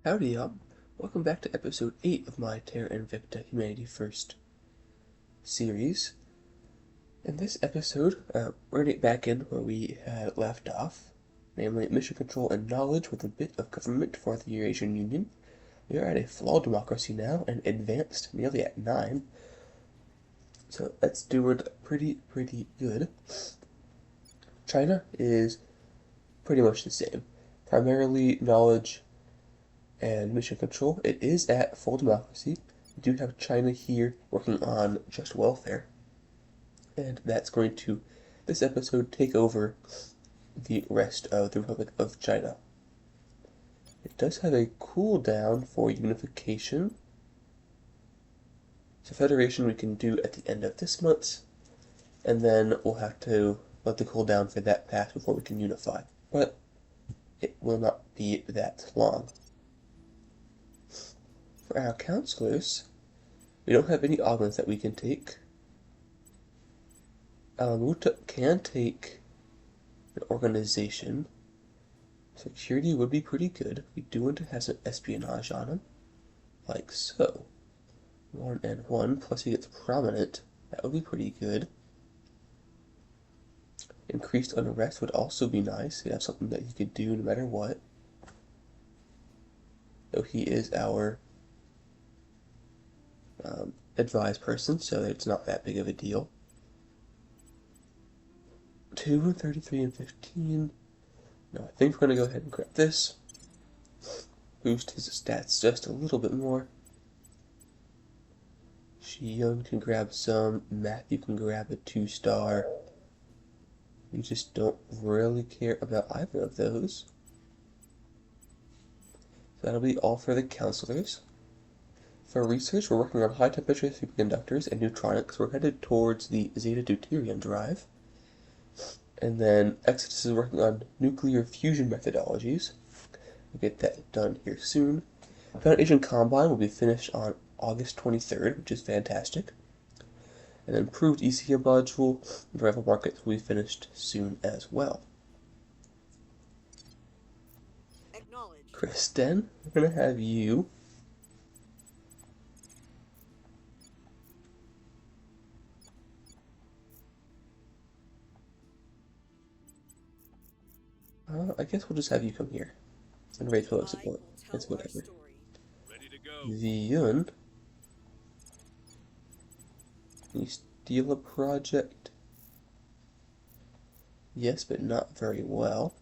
Howdy y'all, welcome back to episode 8 of my Terra Invicta Humanity First series. In this episode, we're going to get back in where we had left off, namely mission control and knowledge with a bit of government for the Eurasian Union. We are at a flawed democracy now and advanced nearly at 9, so that's doing pretty good. China is pretty much the same, primarily knowledge and mission control. It is at full democracy. We do have China here working on just welfare, and that's going to, this episode, take over the rest of the Republic of China. It does have a cooldown for unification. So Federation we can do at the end of this month, and then we'll have to let the cooldown for that pass before we can unify. But it will not be that long. For our counselors, we don't have any augments that we can take. Alamuta can take an organization. Security would be pretty good. We do want to have some espionage on him, like so. 1 and 1, plus he gets prominent. That would be pretty good. Increased unrest would also be nice. He'd have something that he could do no matter what. Though he is our advised person, so it's not that big of a deal. 2 and 33 and 15. No, I think we're going to go ahead and grab this. Boost his stats just a little bit more. Young can grab some. Matthew can grab a 2-star. We just don't really care about either of those. So that'll be all for the counselors. For research, we're working on high-temperature superconductors and neutronics. We're headed towards the Zeta Deuterium drive. And then Exodus is working on nuclear fusion methodologies. We'll get that done here soon. Foundation Combine will be finished on August 23rd, which is fantastic. And then improved ECM module and rival markets will be finished soon as well. Kristen, we're going to have you I guess we'll just have you come here and raise public support. It's whatever. The Yun, can you steal a project? Yes, but not very well.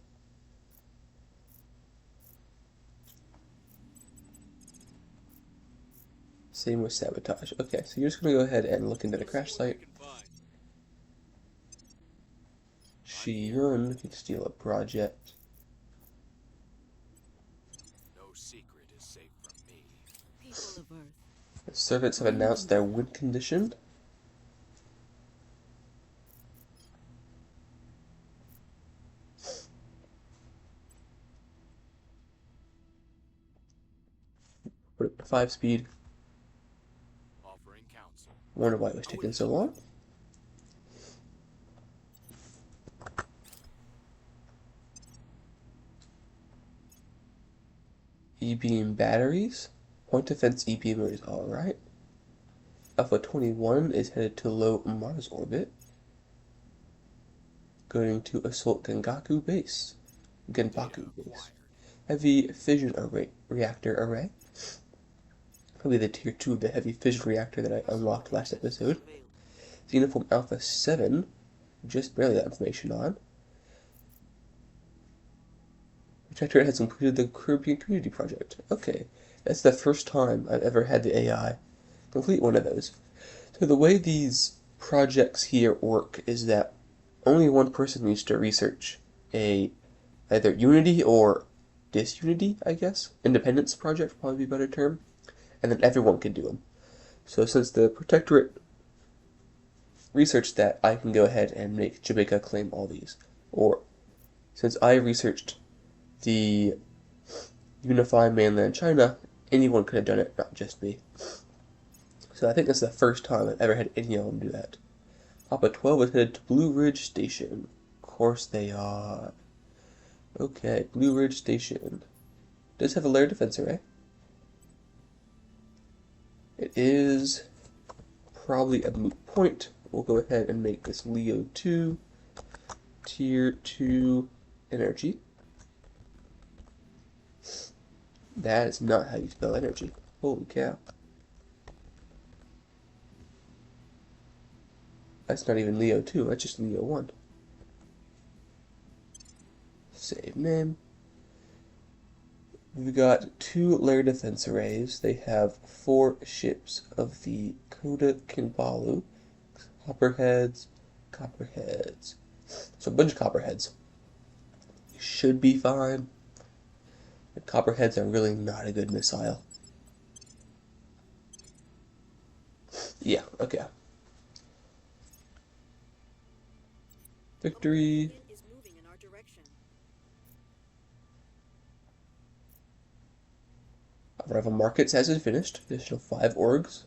Same with sabotage. Okay, so you're just going to go ahead and look into the crash site. Shiyun can steal a project. No secret is safe from me. People of Earth. The servants have announced their win condition. Put it to 5 speed. Offering counsel. Wonder why it was taking so long. E-beam batteries. Point defense E-beamer is alright. Alpha 21 is headed to low Mars orbit. Going to assault Genbaku base. Heavy fission reactor array. Probably the tier 2 of the heavy fission reactor that I unlocked last episode. Xenoform Alpha 7. Just barely got information on. Protectorate has completed the Caribbean Community Project. Okay, that's the first time I've ever had the AI complete one of those. So the way these projects here work is that only one person needs to research either Unity or Disunity, I guess. Independence project would probably be a better term. And then everyone can do them. So since the Protectorate researched that, I can go ahead and make Jamaica claim all these. Or, since I researched the Unify Mainland China, anyone could have done it, not just me. So I think that's the first time I've ever had any of them do that. Papa 12 is headed to Blue Ridge Station. Of course they are. Okay, Blue Ridge Station. Does have a layer defense array. probably a moot point. We'll go ahead and make this Leo 2, Tier 2 energy. That is not how you spell energy. Holy cow. That's not even Leo 2, that's just Leo 1. Save name. We've got 2 layer defense arrays. They have 4 ships of the Coda Kinbalu. Copperheads. So a bunch of copperheads. Should be fine. The copperheads are really not a good missile. Yeah, okay. Victory. Rival Markets has it finished. Additional 5 orgs.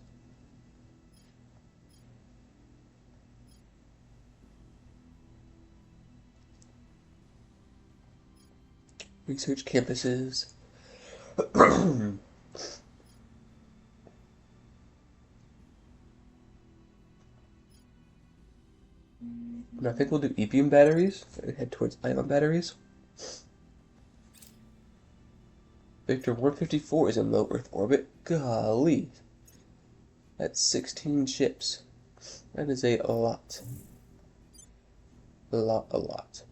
Research campuses. And I think we'll do E-beam batteries and head towards ion batteries. Victor 154 is in low Earth orbit. Golly. That's 16 ships. That is a lot. A lot.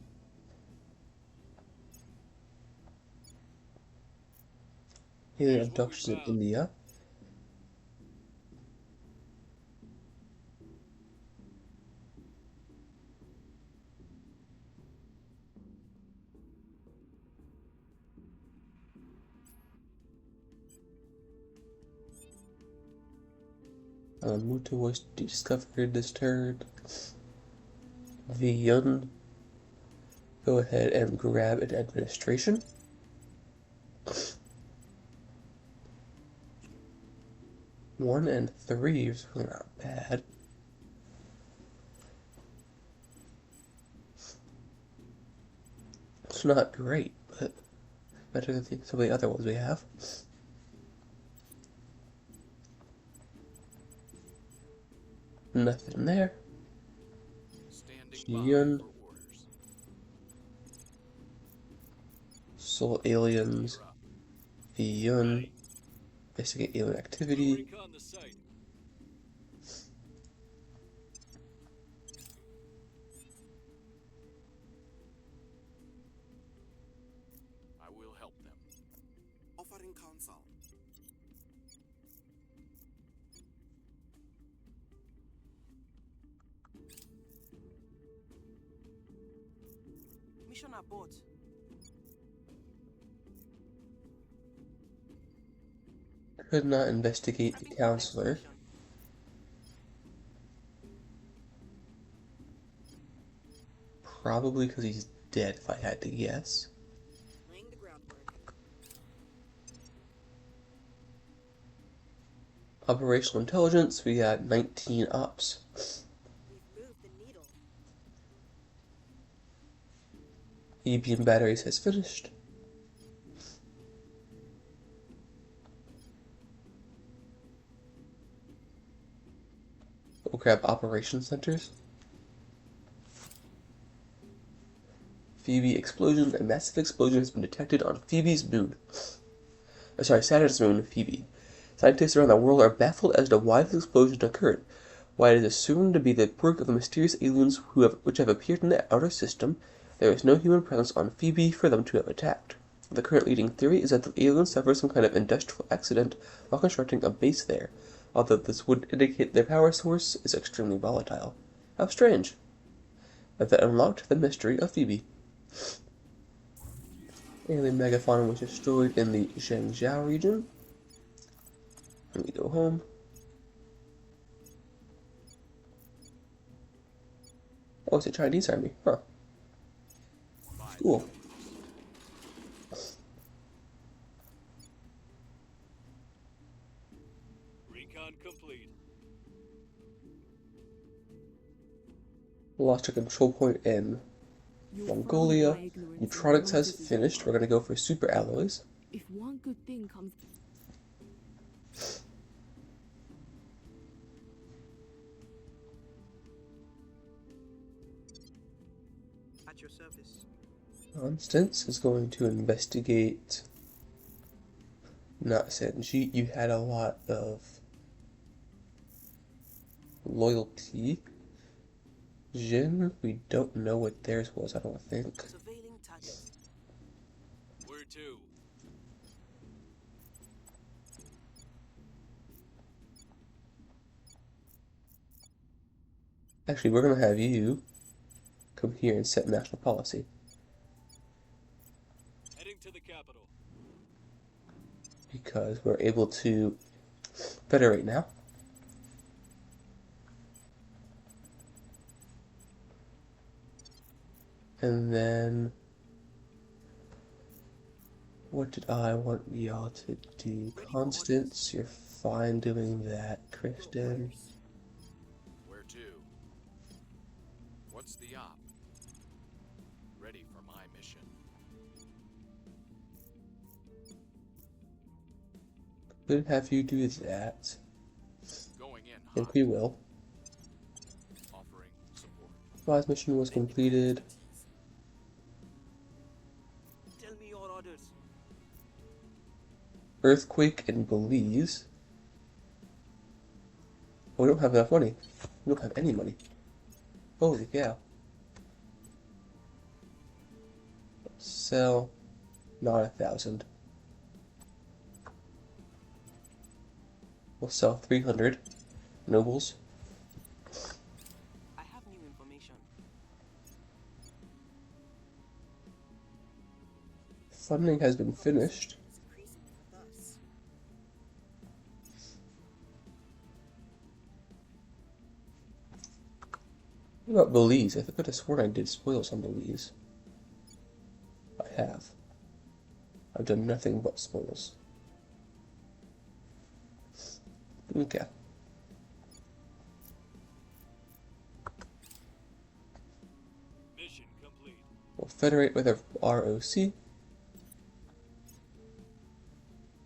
Alien abductions in India. Muta was discovered this turn. Vyun. Go ahead and grab an administration. One and 3 is really not bad. It's not great, but better than some of the other ones we have. Nothing there. Yun. Soul aliens. Yun. Investigate alien activity. I will help them. Offering counsel. Mission abort. Could not investigate the counselor. Probably because he's dead, if I had to guess. Laying the groundwork. Operational intelligence, we got 19 ops. We've moved the needle. E-beam batteries has finished. We'll grab operation centers. Phoebe explosion. A massive explosion has been detected on Phoebe's moon. Saturn's moon, Phoebe. Scientists around the world are baffled as to why this explosion occurred. While it is assumed to be the work of the mysterious aliens which have appeared in the outer system, there is no human presence on Phoebe for them to have attacked. The current leading theory is that the aliens suffered some kind of industrial accident while constructing a base there, although this would indicate their power source is extremely volatile. How strange. That unlocked the mystery of Phoebe. Alien megafauna was destroyed in the Zhengzhou region. And we go home. Oh, it's a Chinese army. Huh. Cool. Recon complete. Lost a control point in Mongolia. Neutronics has finished. We're going to go for super alloys. If one good thing comes, service. Constance is going to investigate. Not Senji, you had a lot of loyalty. Jin, we don't know what theirs was, I don't think. Surveilling targets. Where to? Actually, we're gonna have you come here and set national policy. Heading to the capital. Because we're able to federate now. And then, what did I want y'all to do? Constance, you're fine doing that. Kristen, Where to? What's the op? Ready for my mission. could have you do that. Going in I hot. think we will. Offering support. Spies mission was completed. Tell me your orders. Earthquake in Belize. Oh, we don't have enough money. We don't have any money. Holy cow. Sell. Not 1,000. We'll sell 300 nobles. I have new information. Funding has been finished. Is increasing with us. What about Belize? I think I could have sworn I did spoils on Belize. I have. I've done nothing but spoils. Okay. Mission complete. We'll federate with our ROC.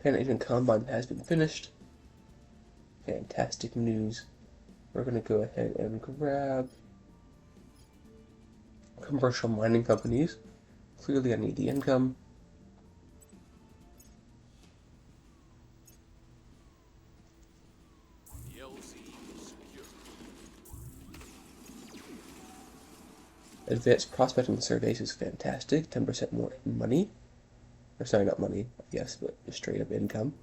Pan Asian Combine has been finished. Fantastic news. We're going to go ahead and grab commercial mining companies. Clearly I need the income. The LZ secure. Advanced prospecting surveys is fantastic. 10% more money. Or sorry, not money, yes, but straight up income.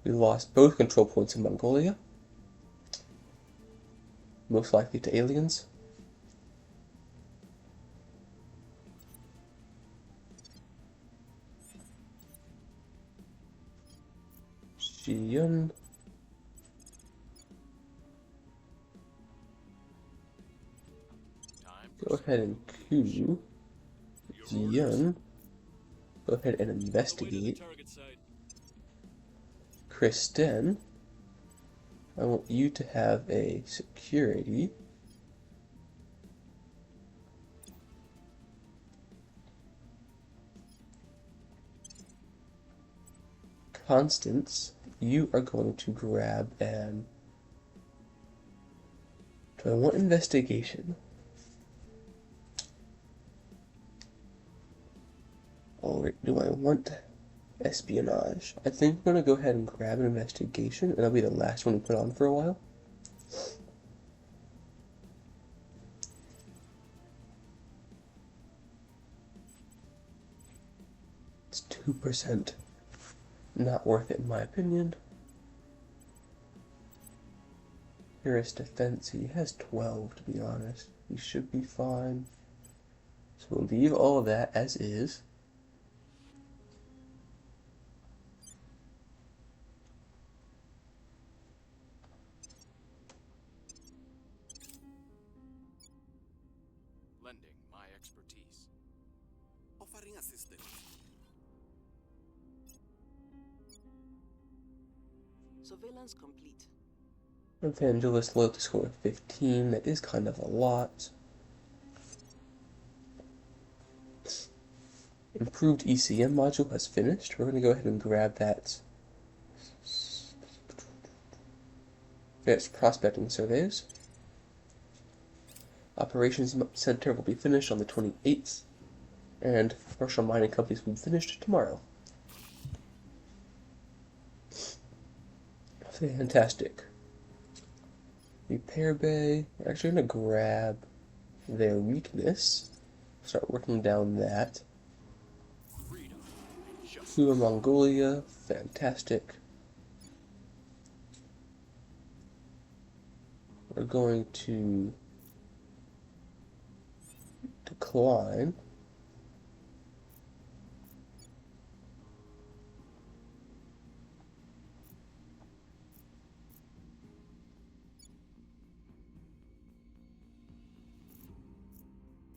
We lost both control points in Mongolia. Most likely to aliens. Shiyun. Time Go ahead and coup. Shiyun. Go ahead and On the way to the investigate. target site. Kristen. I want you to have a security. Constance, you are going to grab an... Do I want investigation? Or do I want espionage? I think I'm going to go ahead and grab an investigation, and that'll be the last one we put on for a while. It's 2%. Not worth it in my opinion. Paris defense, he has 12 to be honest. He should be fine. So we'll leave all of that as is. Lending my expertise. Offering assistance. Surveillance complete. Evangelist loyalty score of 15, that is kind of a lot. Improved ECM module has finished. We're going to go ahead and grab that. That's prospecting surveys. Operations Center will be finished on the 28th, and commercial mining companies will be finished tomorrow. Fantastic. Repair bay. We're actually going to grab their weakness. Start working down that. Freedom and justice. Cuba, Mongolia. Fantastic. We're going to decline.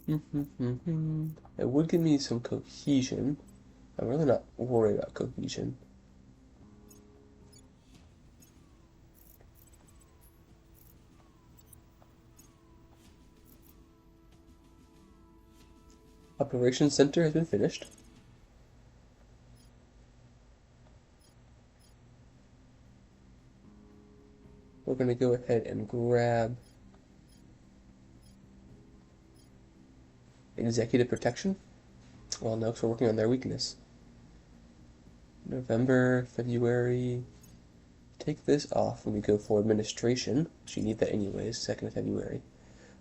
It would give me some cohesion. I'm really not worried about cohesion. Operations Center has been finished. We're going to go ahead and grab Executive Protection. Well, no, because we're working on their weakness. November, February. Take this off when we go for administration. You need that anyways, 2nd of February.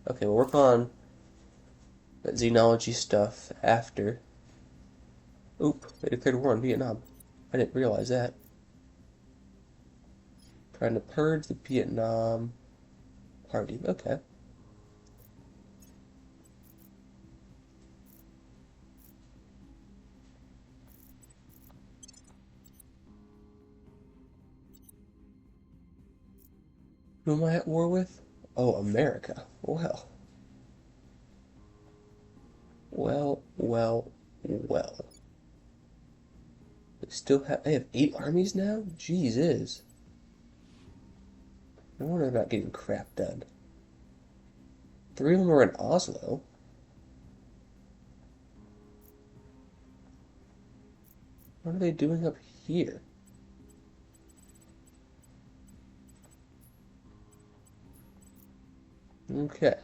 Okay, we'll work on that xenology stuff after. Oop, they declared war on Vietnam. I didn't realize that. Trying to purge the Vietnam party. Okay. Who am I at war with? Oh, America. Well. Well. They have 8 armies now? Jesus. No wonder they're not getting crap done. 3 of them are in Oslo. What are they doing up here? Okay.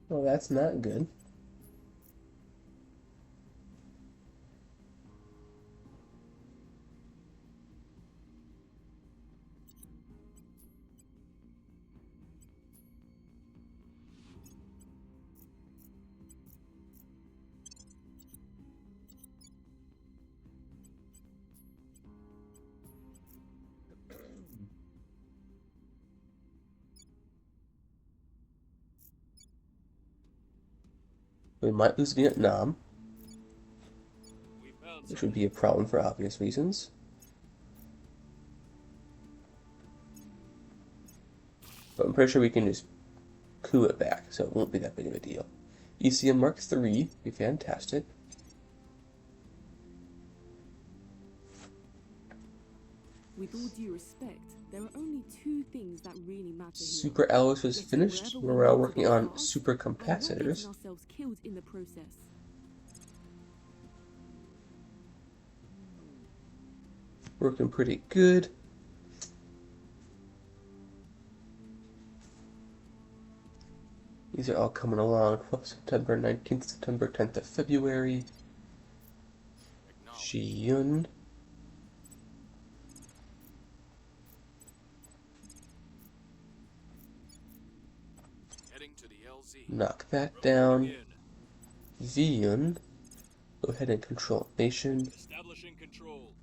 Well, that's not good. We might lose Vietnam, which would be a problem for obvious reasons. But I'm pretty sure we can just coup it back, so it won't be that big of a deal. ECM Mark III, be fantastic. With all due respect, there are only 2 things that really matter here. Super Alloys was finished. We're now working on super capacitors. Ourselves killed in the process. Working pretty good. These are all coming along. 12th September, 19th September, 10th of February. Shiyun. Heading to the LZ. Knock that down. Viyun. Go ahead and control nation. Establishing control.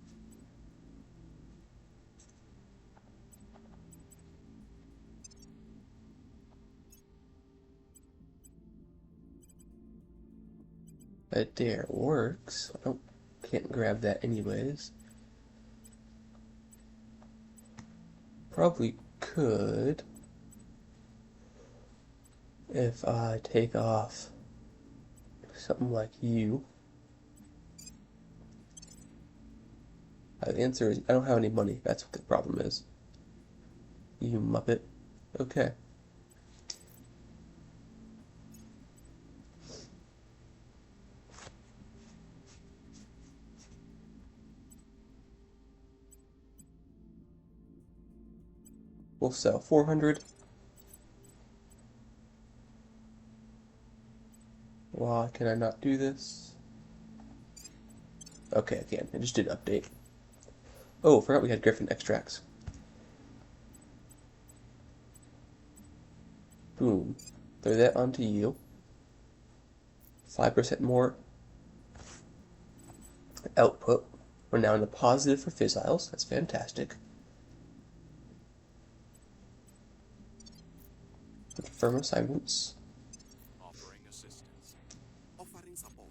That there works. Can't grab that anyways. Probably could if I take off something like you. The answer is I don't have any money. That's what the problem is. You muppet. Okay. We'll sell 400. Why can I not do this? Okay, I can. It just did update. Oh, forgot we had Griffin extracts. Boom. Throw that onto you. 5% more output. We're now in the positive for fissiles. That's fantastic. Confirm assignments. Offering assistance. Offering support.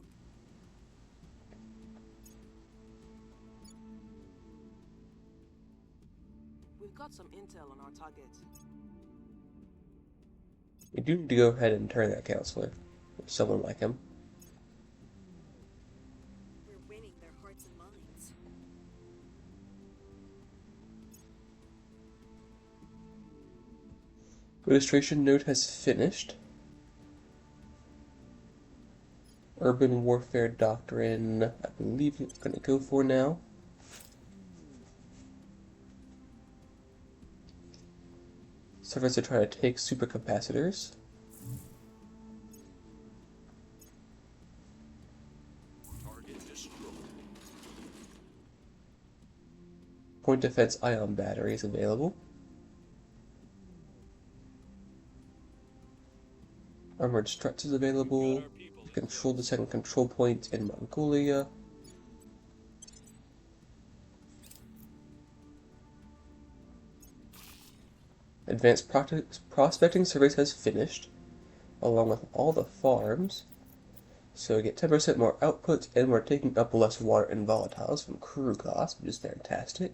We've got some intel on our target. We do need to go ahead and turn that counselor. Or someone like him. We're winning their hearts and minds. Registration node has finished. Urban Warfare Doctrine, I believe we're going to go for now. Servers are trying to take supercapacitors. Target destroyed. Point defense ion batteries available. Armored struts is available. Control the second control point in Mongolia. Advanced prospecting service has finished, along with all the farms. So we get 10% more output, and we're taking up less water and volatiles from crew costs, which is fantastic.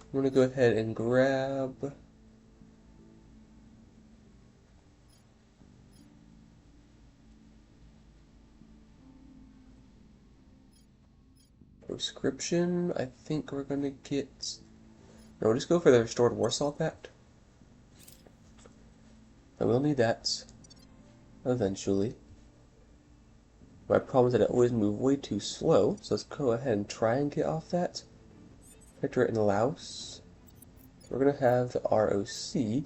I'm going to go ahead and grab Proscription. I think we're going to get... No, we'll just go for the Restored Warsaw Pact. I will need that eventually. My problem is that I always move way too slow, so let's go ahead and try and get off that. Victorate in Laos. We're going to have the ROC.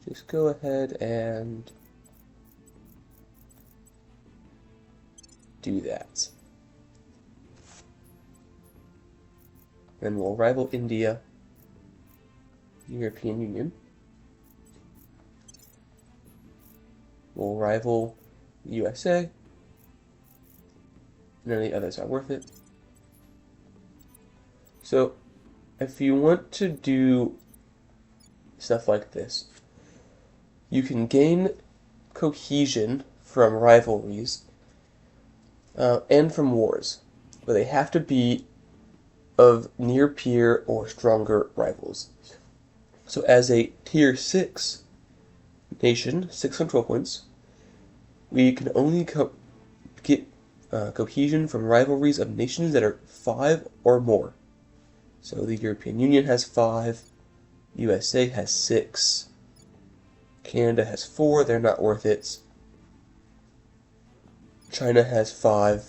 Just go ahead and do that. Then we'll rival India, European Union. We'll rival USA. None of the others are worth it. So, if you want to do stuff like this, you can gain cohesion from rivalries and from wars, but they have to be of near peer or stronger rivals. So as a tier 6 nation, 6 control points, we can only get cohesion from rivalries of nations that are 5 or more. So the European Union has 5, USA has 6, Canada has 4, they're not worth it. China has 5,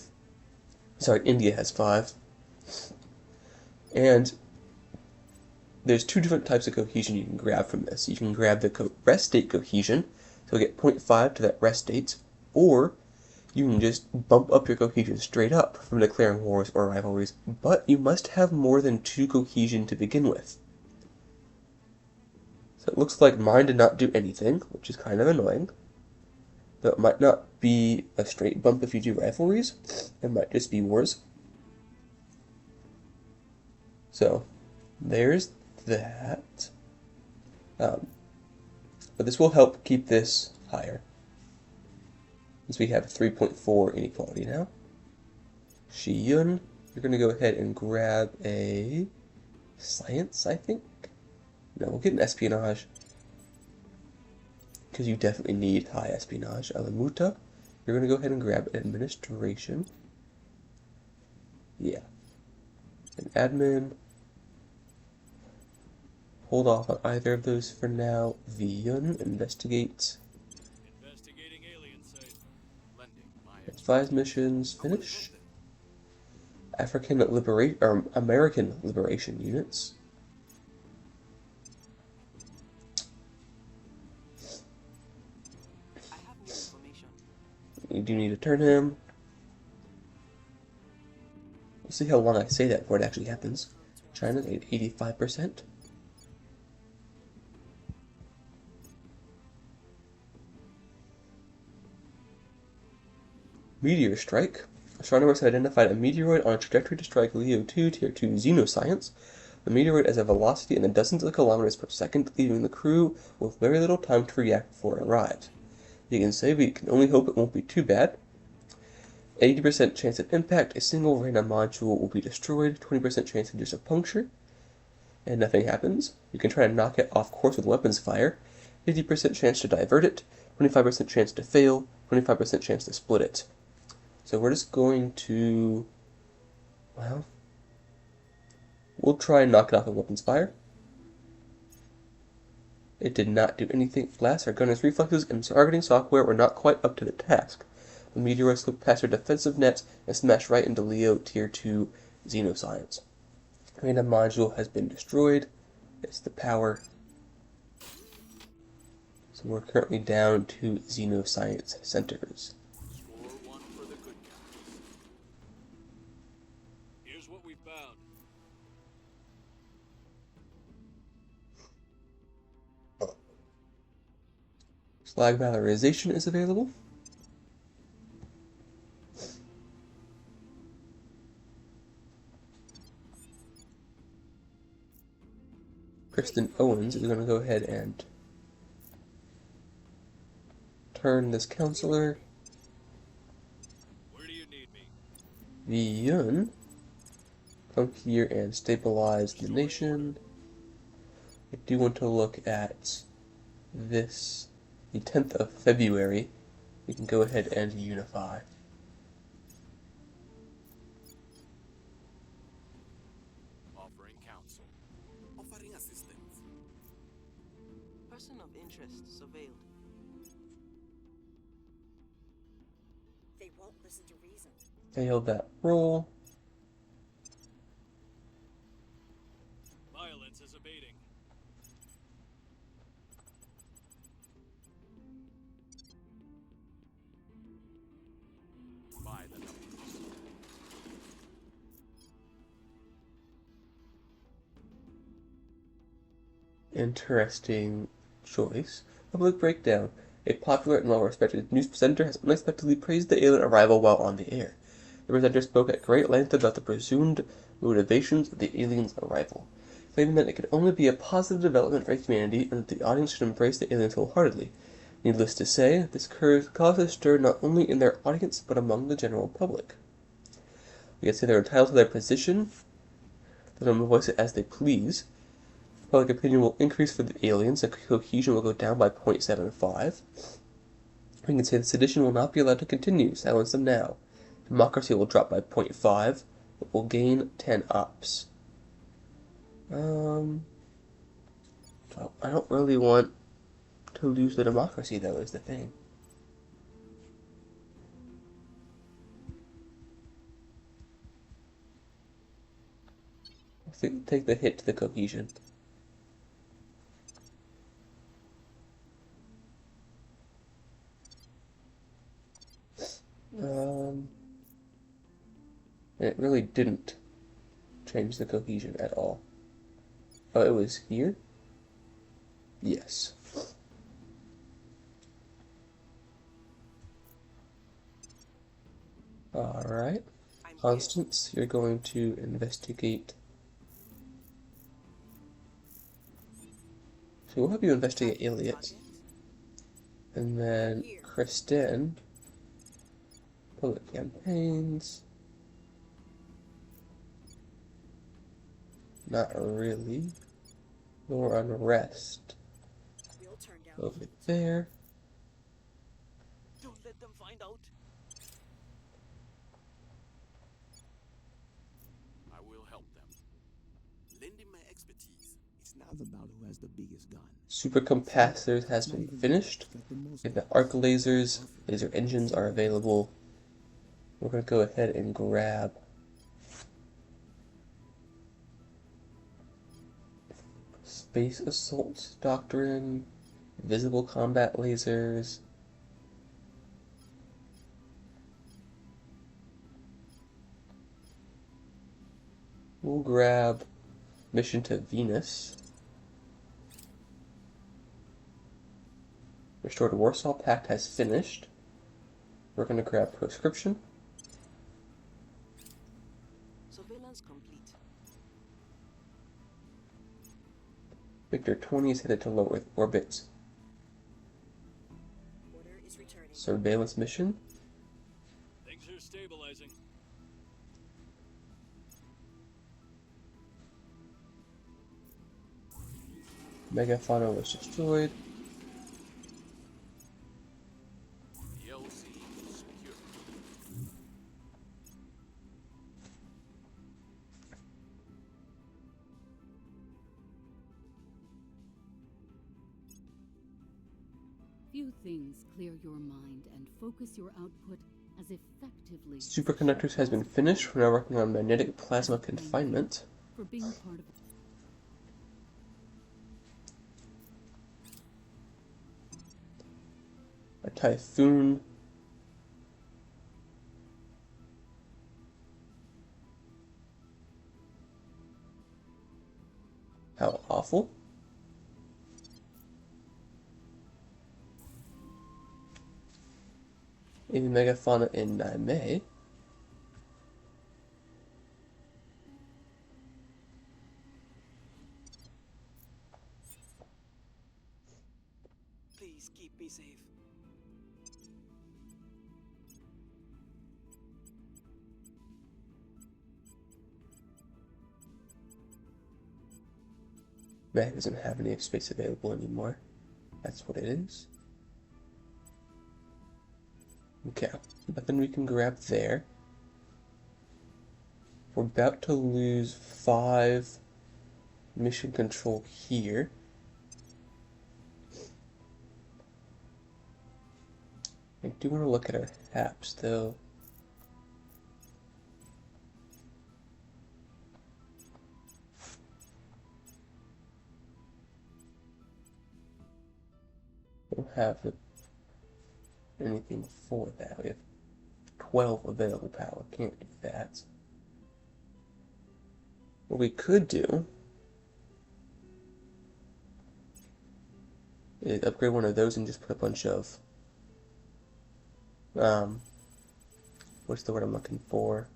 India has 5. And there's 2 different types of cohesion you can grab from this. You can grab the rest state cohesion, so get 0.5 to that rest state, or you can just bump up your cohesion straight up from declaring wars or rivalries, but you must have more than 2 cohesion to begin with. So it looks like mine did not do anything, which is kind of annoying. Though it might not be a straight bump if you do rivalries, it might just be wars. So, there's that. But this will help keep this higher. Since we have 3.4 inequality now. Shiyun, you're going to go ahead and grab a science, I think? No, we'll get an espionage. Because you definitely need high espionage. Alamuta, you're going to go ahead and grab an administration. Yeah. An admin. Hold off on either of those for now. Viyun, investigate. Investigating alien site. Lending my Advise missions, finish. American liberation units. do need to turn him. We'll see how long I say that before it actually happens. China's at 85%. Meteor strike. Astronomers have identified a meteoroid on a trajectory to strike Leo 2 Tier 2 xenoscience. The meteoroid has a velocity in the dozens of kilometers per second, leaving the crew with very little time to react before it arrives. You can say we can only hope it won't be too bad. 80% chance of impact, a single random module will be destroyed, 20% chance of just a puncture, and nothing happens. You can try to knock it off course with weapons fire, 50% chance to divert it, 25% chance to fail, 25% chance to split it. So we're just going to, well, we'll try and knock it off with weapons fire. It did not do anything. Blast, our gunner's reflexes and targeting software were not quite up to the task. The meteor slipped past our defensive nets and smashed right into Leo Tier 2 xenoscience. The random module has been destroyed. It's the power. So we're currently down 2 xenoscience centers. Score 1 for the good guys. Here's what we found. Slag valorization is available. Kristen Owens is going to go ahead and turn this counselor. Where do you need me? The Yun, come here and stabilize the nation. I do want to look at this, the 10th of February. We can go ahead and unify. Offering counsel. Offering assistance. Person of interest surveilled. They won't listen to reason. Failed that roll. Violence is abating. By the numbers. Interesting choice. Public breakdown. A popular and well-respected news presenter has unexpectedly praised the alien arrival while on the air. The presenter spoke at great length about the presumed motivations of the aliens' arrival, claiming that it could only be a positive development for humanity and that the audience should embrace the aliens wholeheartedly. Needless to say, this caused a stir not only in their audience but among the general public. We can say they're entitled to their position, let them voice it as they please. Public opinion will increase for the aliens, and cohesion will go down by 0.75. We can say the sedition will not be allowed to continue, silence them now. Democracy will drop by 0.5, but will gain 10 ups. So I don't really want to lose the democracy, though, is the thing. I'll take the hit to the cohesion. And it really didn't change the cohesion at all. Oh, it was here? Yes. Alright. Constance, you're going to investigate. So we'll have you investigate Elliot. And then Kristen. Public campaigns. Not really. Nor unrest. We'll turn down Over there. Don't let them find out. I will help them. Lending my expertise. It's not about who has the biggest gun. Supercapacitors has been finished. And the arc lasers, laser engines are available. We're going to go ahead and grab Space Assault Doctrine, Visible Combat Lasers, We'll grab mission to Venus. Restored Warsaw Pact has finished. We're going to grab Proscription. Surveillance complete. Victor 20 is headed to low Earth orbit. Order is returning. Surveillance mission. Things are stabilizing. Megafauna was destroyed. DLC secure. Few things clear your mind and focus your output as effectively. Superconductors has been finished. We're now working on magnetic plasma confinement. For being part of. A typhoon. How awful. A megafauna in Naime. Please keep me safe. Mag doesn't have any space available anymore. That's what it is. Okay, nothing we can grab there. We're about to lose 5 mission control here. I do want to look at our HAPs though. We don't have anything for that. We have 12 available power. Can't do that. What we could do is upgrade one of those and just put a bunch of what's the word I'm looking for?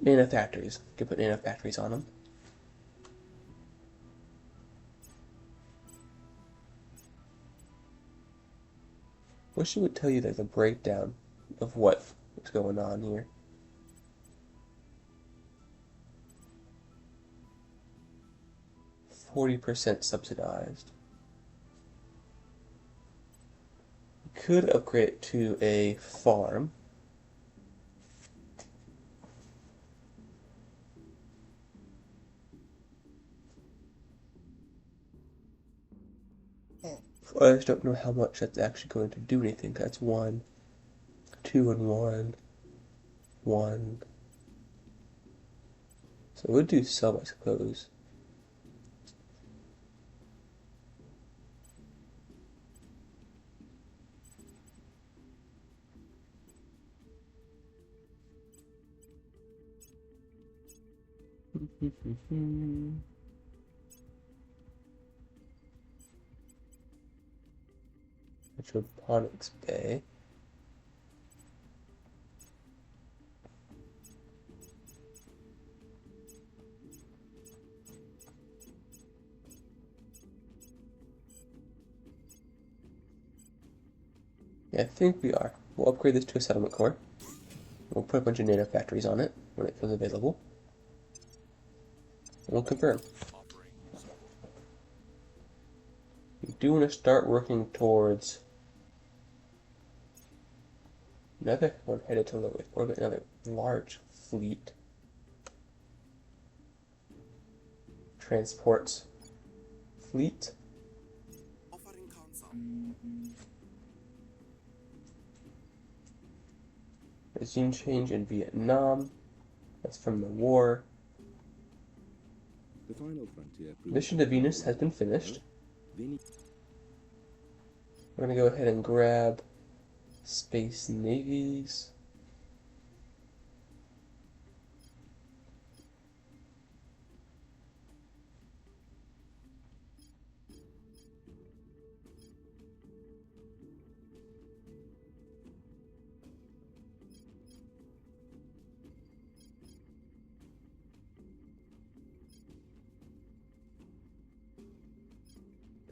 Nanofactories. You could put nanofactories on them. Wish it would tell you like the breakdown of what is going on here. %40 subsidized. We could upgrade it to a farm. I just don't know how much that's actually going to do anything. That's 1, 2, and 1, 1. So it would do some, I suppose. Hydroponics Bay. Yeah, I think we are. We'll upgrade this to a settlement core. We'll put a bunch of nano factories on it when it comes available. And we'll confirm. We do want to start working towards another one headed to low Earth orbit, another large fleet. Transports fleet. Offering counsel. Regime change in Vietnam. That's from the war. The final frontier. Mission to Venus has been finished. We're going to go ahead and grab Space Navies.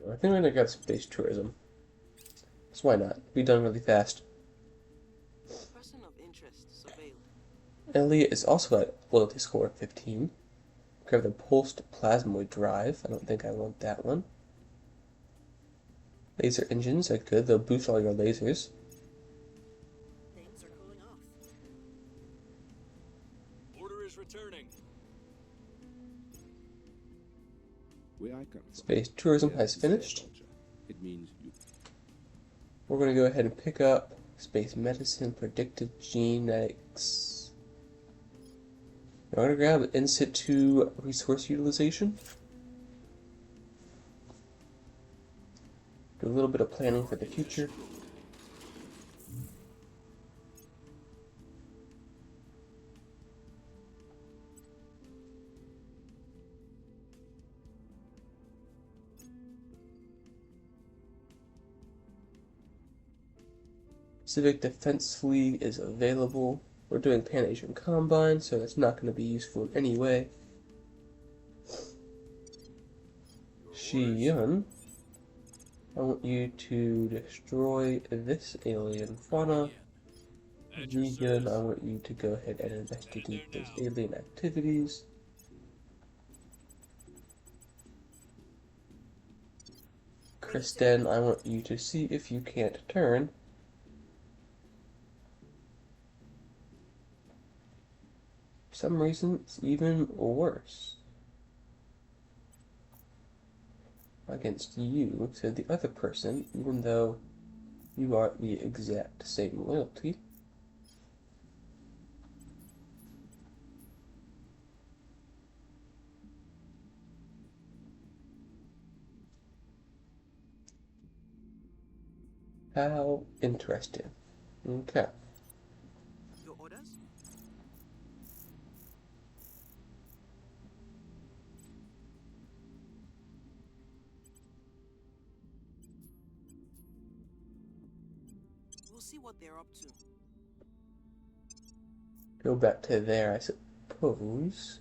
I think we're gonna grab space tourism. So why not? Be done really fast. Person of interest surveilled. Elliot is also at loyalty score 15. Grab the pulsed plasmoid drive. I don't think I want that one. Laser engines are good. They'll boost all your lasers. Things are cooling off. Order is returning. Where I come from, Space tourism there has is finished. culture. It means you. We're going to go ahead and pick up space medicine, predictive genetics. We're going to grab in situ resource utilization. Do a little bit of planning for the future. Civic Defense League is available. We're doing Pan-Asian Combine, so that's not going to be useful in any way. Shi-Yun, I want you to destroy this alien fauna. Ji-Yun, I want you to go ahead and investigate those alien activities. Kristen, I want you to see if you can't turn for some reason it's even worse against you, said the other person, even though you are the exact same loyalty. How interesting. Okay. Your orders? We'll see what they're up to. Go back to there, I suppose.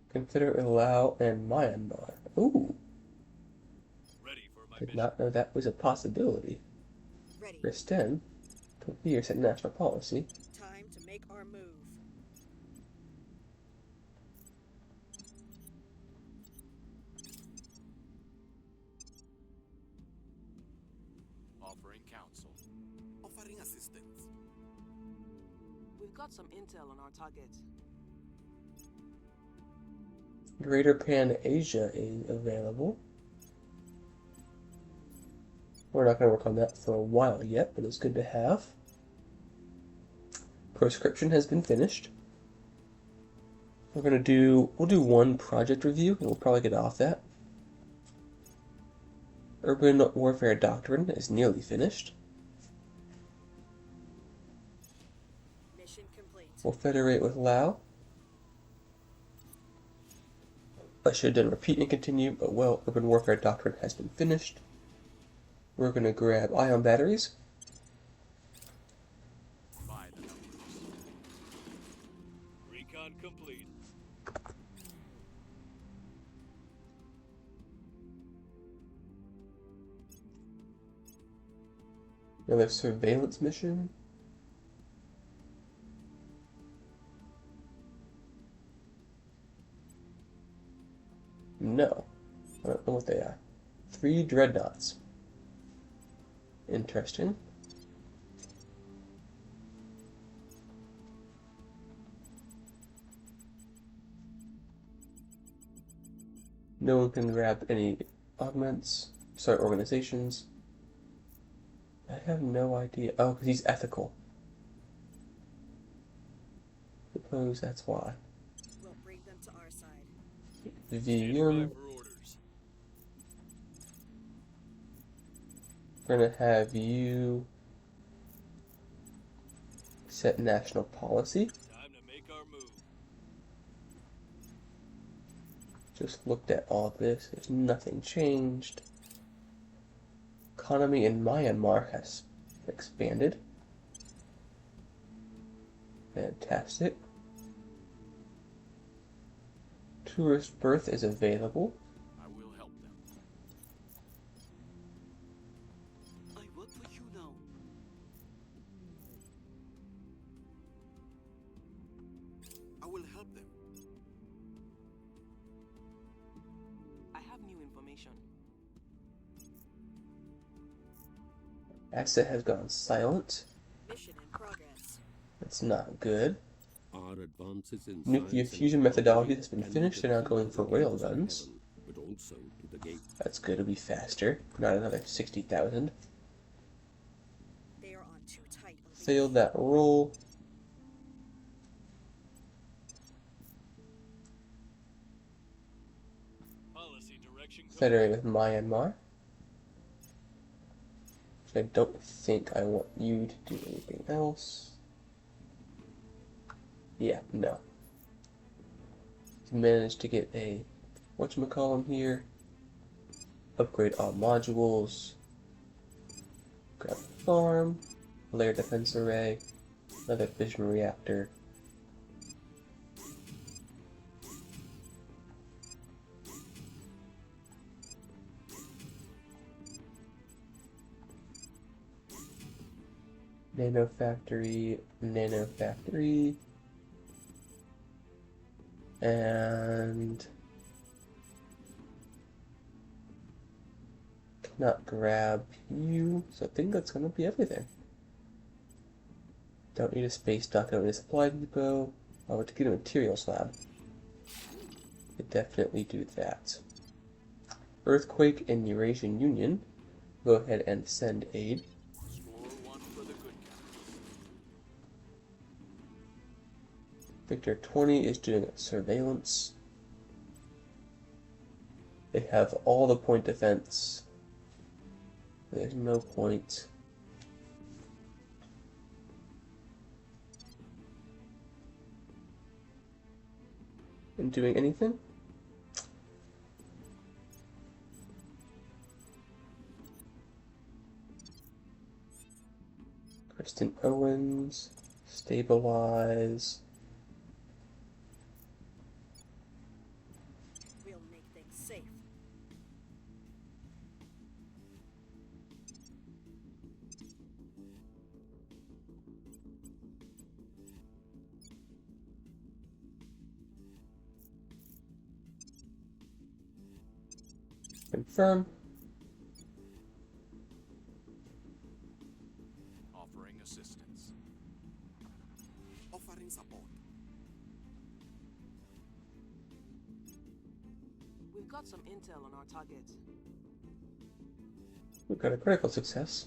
Consider Laos and Myanmar. Ooh, Ready for my did mission. not know that was a possibility. Ready. Kristen, 20 years at national policy. Time to make our move. Offering counsel. Offering assistance. We've got some intel on our target. Greater Pan Asia is available. We're not going to work on that for a while yet, but it's good to have. Proscription has been finished. We'll do one project review, and we'll probably get off that. Urban Warfare Doctrine is nearly finished. Mission complete. We'll federate with Lao. I should have done repeat and continue, but well, Urban Warfare Doctrine has been finished. We're going to grab ion batteries. By the numbers. Recon complete. Another surveillance mission. No, I don't know what they are. 3 dreadnoughts. Interesting. No one can grab any augments, sorry, organizations. I have no idea. Oh, because he's ethical. Suppose that's why. We'll bring them to our side. Stand VM. by for orders. We're gonna have you set national policy. Time to make our move. Just looked at all this. There's nothing changed. Economy in Myanmar has expanded. Fantastic. Tourist berth is available. I will help them. I work for you now. I will help them. I have new information. Asset has gone silent. Mission in progress. That's not good. Our advances in Nuclear science and fusion methodology technology has been can finished. They're now defeat going for the gates of railguns. heaven, but also to the gate. That's good. It'll be faster. Not another 60,000. They are on too tight a leash. Failed that roll. Policy direction. Federate with Myanmar. I don't think I want you to do anything else. Yeah, no. Managed to get a whatchamacallem here. Upgrade all modules. Grab a farm. Layer defense array. Another fission reactor. Nano factory, and cannot grab you, so I think that's gonna be everything. Don't need a space dock, don't need a supply depot. I want to get a materials lab. Could definitely do that. Earthquake and Eurasian Union. Go ahead and send aid. Score one for the good guys. Victor 20 is doing surveillance. They have all the point defense. There's no point. In doing anything? Kristen Owens, stabilize. We'll make things safe. Confirm. Offering assistance. Offering support. We've got some intel on our target. We've got a critical success.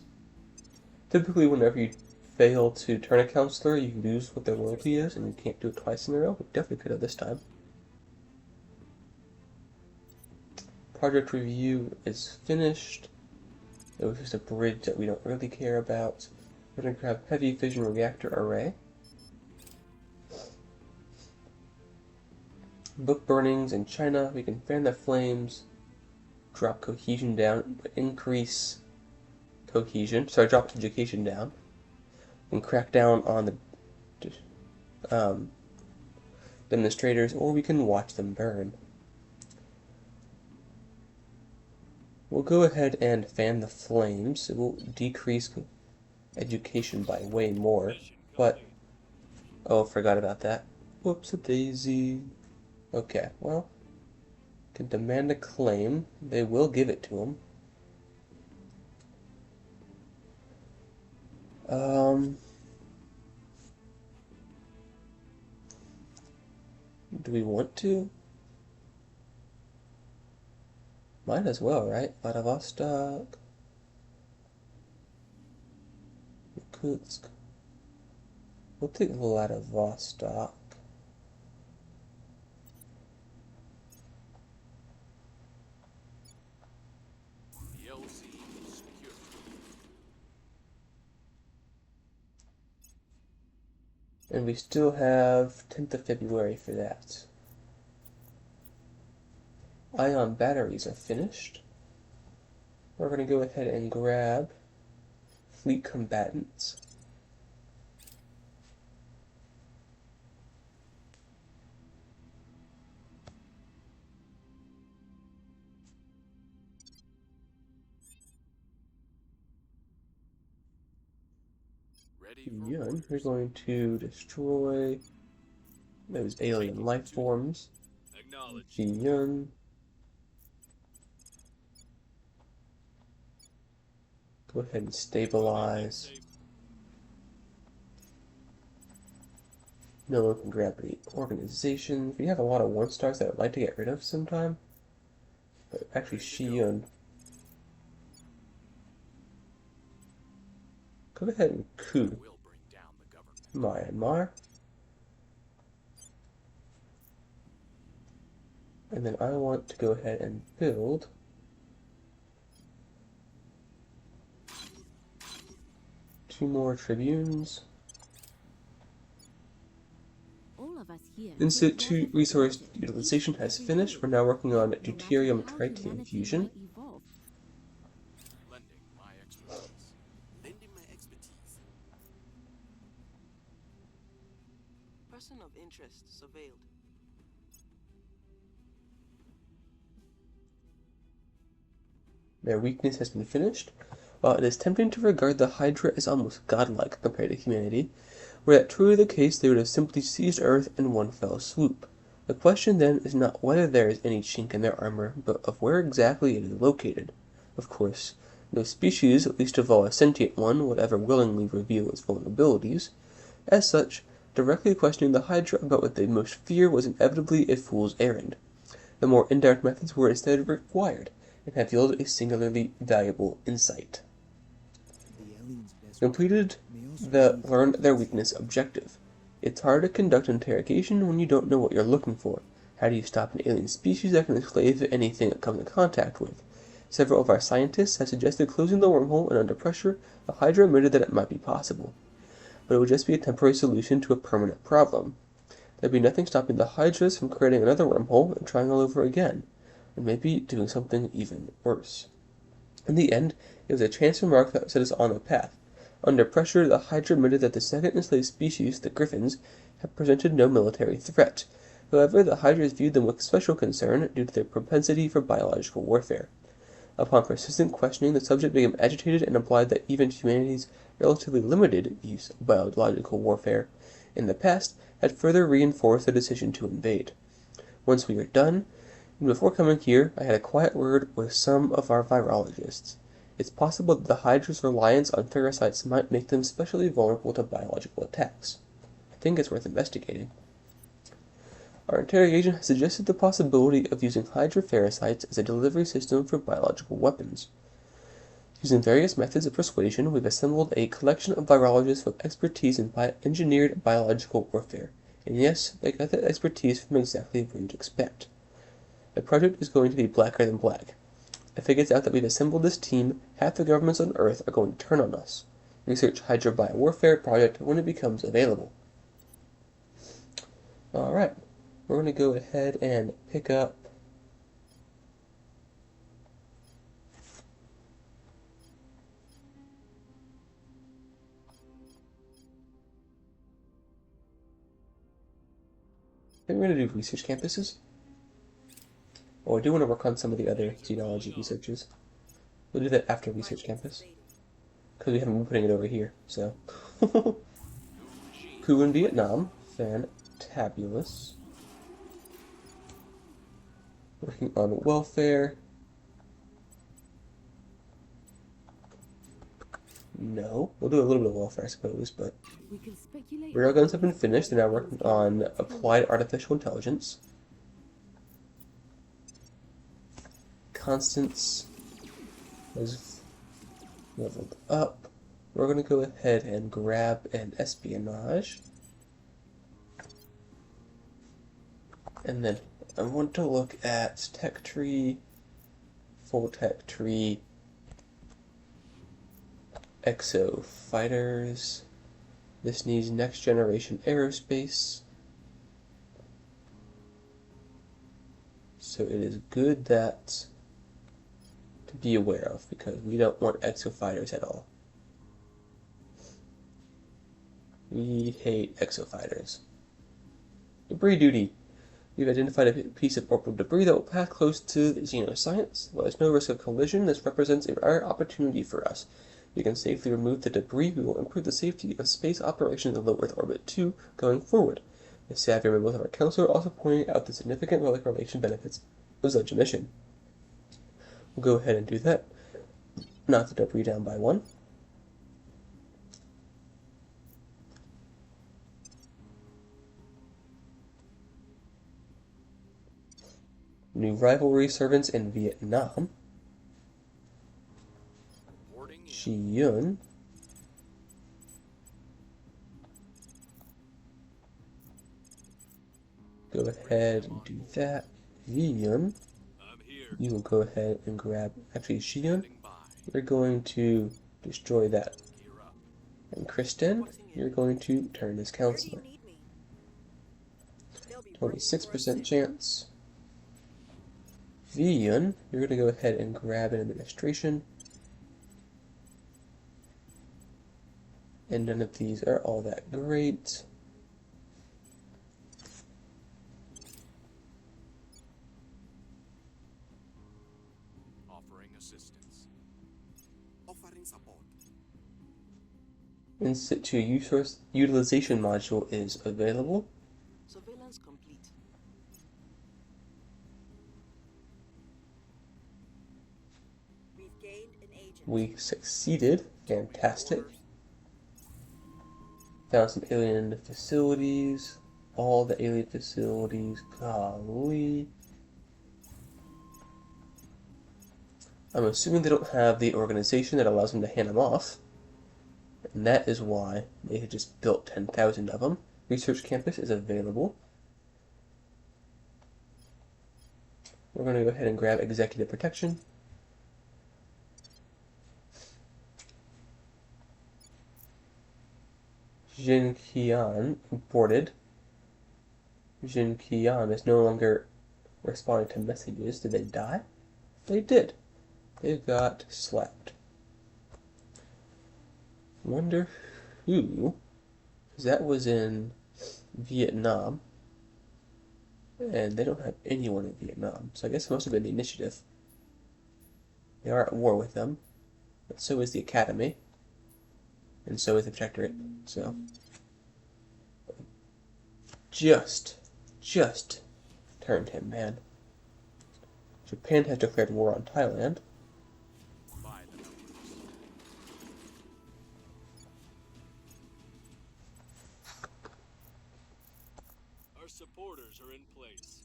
Typically, whenever you fail to turn a counselor, you lose what their loyalty is, and you can't do it twice in a row. We definitely could have this time. Project review is finished. It was just a bridge that we don't really care about. We're going to grab heavy fission reactor array. Book burnings in China. We can fan the flames, drop cohesion down, but increase cohesion. Sorry, drop education down, and crack down on the demonstrators, or we can watch them burn. We'll go ahead and fan the flames. It will decrease education by way more, but oh, forgot about that. Whoops-a-daisy. Okay, well, can demand a claim. They will give it to him. Do we want to? Might as well, right? Vladivostok, Yakutsk. We'll take Vladivostok. The LZ is secure. And we still have 10th of February for that. Ion batteries are finished. We're going to go ahead and grab fleet combatants. Ready for Yun, orders. we're going to destroy those alien life forms. Acknowledged. Yun. Go ahead and stabilize. No one can grab any organizations. We have a lot of 1-stars that I'd like to get rid of sometime. But actually, Shiyun. Go ahead and coup Will bring down the government. Myanmar. And then I want to go ahead and build two more tribunes. All of us here. Institute resource utilization has finished. We're now working on deuterium tritium fusion. Lending my expertise. Lending my expertise. Person of interest surveilled. Their weakness has been finished. While it is tempting to regard the Hydra as almost godlike compared to humanity, were that truly the case, they would have simply seized Earth in one fell swoop. The question then is not whether there is any chink in their armor, but of where exactly it is located. Of course, no species, least of all a sentient one, would ever willingly reveal its vulnerabilities. As such, directly questioning the Hydra about what they most fear was inevitably a fool's errand. The more indirect methods were instead required, and have yielded a singularly valuable insight. Completed the learn their weakness objective. It's hard to conduct interrogation when you don't know what you're looking for. How do you stop an alien species that can enslave anything it comes in contact with? Several of our scientists have suggested closing the wormhole, and under pressure, the Hydra admitted that it might be possible. But it would just be a temporary solution to a permanent problem. There'd be nothing stopping the Hydras from creating another wormhole and trying all over again, and maybe doing something even worse. In the end, it was a chance remark that set us on the path. Under pressure, the Hydra admitted that the second enslaved species, the Griffins, have presented no military threat. However, the Hydras viewed them with special concern due to their propensity for biological warfare. Upon persistent questioning, the subject became agitated and implied that even humanity's relatively limited use of biological warfare in the past had further reinforced the decision to invade. Once we were done, and before coming here, I had a quiet word with some of our virologists. It's possible that the Hydra's reliance on parasites might make them specially vulnerable to biological attacks. I think it's worth investigating. Our interrogation has suggested the possibility of using Hydra parasites as a delivery system for biological weapons. Using various methods of persuasion, we've assembled a collection of virologists with expertise in engineered biological warfare. And yes, they got that expertise from exactly where you'd expect. The project is going to be blacker than black. If it gets out that we've assembled this team, half the governments on Earth are going to turn on us. Research Hydra Biowarfare project when it becomes available. Alright, we're going to go ahead and pick up I think we're going to do research campuses. Oh, I do want to work on some of the other genealogy researches. We'll do that after research campus, because we haven't been putting it over here, so. Coup in Vietnam, fantabulous. Working on welfare. No, we'll do a little bit of welfare, I suppose, but railguns have been finished. They're now working on applied artificial intelligence. Constance has leveled up. We're going to go ahead and grab an espionage. And then I want to look at tech tree, full tech tree, exo fighters. This needs next generation aerospace. So it is good that to be aware of, because we don't want exo fighters at all. We hate exo fighters. Debris duty. We've identified a piece of orbital debris that will pass close to the xenoscience. While there's no risk of collision, this represents a rare opportunity for us. we can safely remove the debris. We will improve the safety of space operations in low Earth orbit 2 going forward. The savvy members of our council are also pointing out the significant relic relation benefits of such a mission. We'll go ahead and do that. Knock the debris down by 1. New rivalry servants in Vietnam. Boarding in. Shiyun. Go ahead and do that. Yun, I'm here. you will go ahead and grab. Actually, Shiyun, Standing by. you're going to destroy that. Gear up. And Kristen, you're going to turn as Where do you counselor. need me? They'll be working for us 26% soon. chance. Yun, you're going to go ahead and grab an administration. And none of these are all that great. Offering assistance. Offering support. In situ resource utilization module is available. Surveillance complete. We've gained an agent. We succeeded. Fantastic. Found some alien facilities. All the alien facilities. Golly. I'm assuming they don't have the organization that allows them to hand them off. And that is why they had just built 10,000 of them. Research campus is available. We're going to go ahead and grab executive protection. Jin Qian boarded. Jin Qian is no longer responding to messages. Did they die? They did. They got slapped. Wonder who, because that was in Vietnam, and they don't have anyone in Vietnam, so I guess it must have been the initiative. They are at war with them, but so is the Academy, and so is the Protectorate, so just turned him, man. Japan has declared war on Thailand. By the numbers. Our supporters are in place.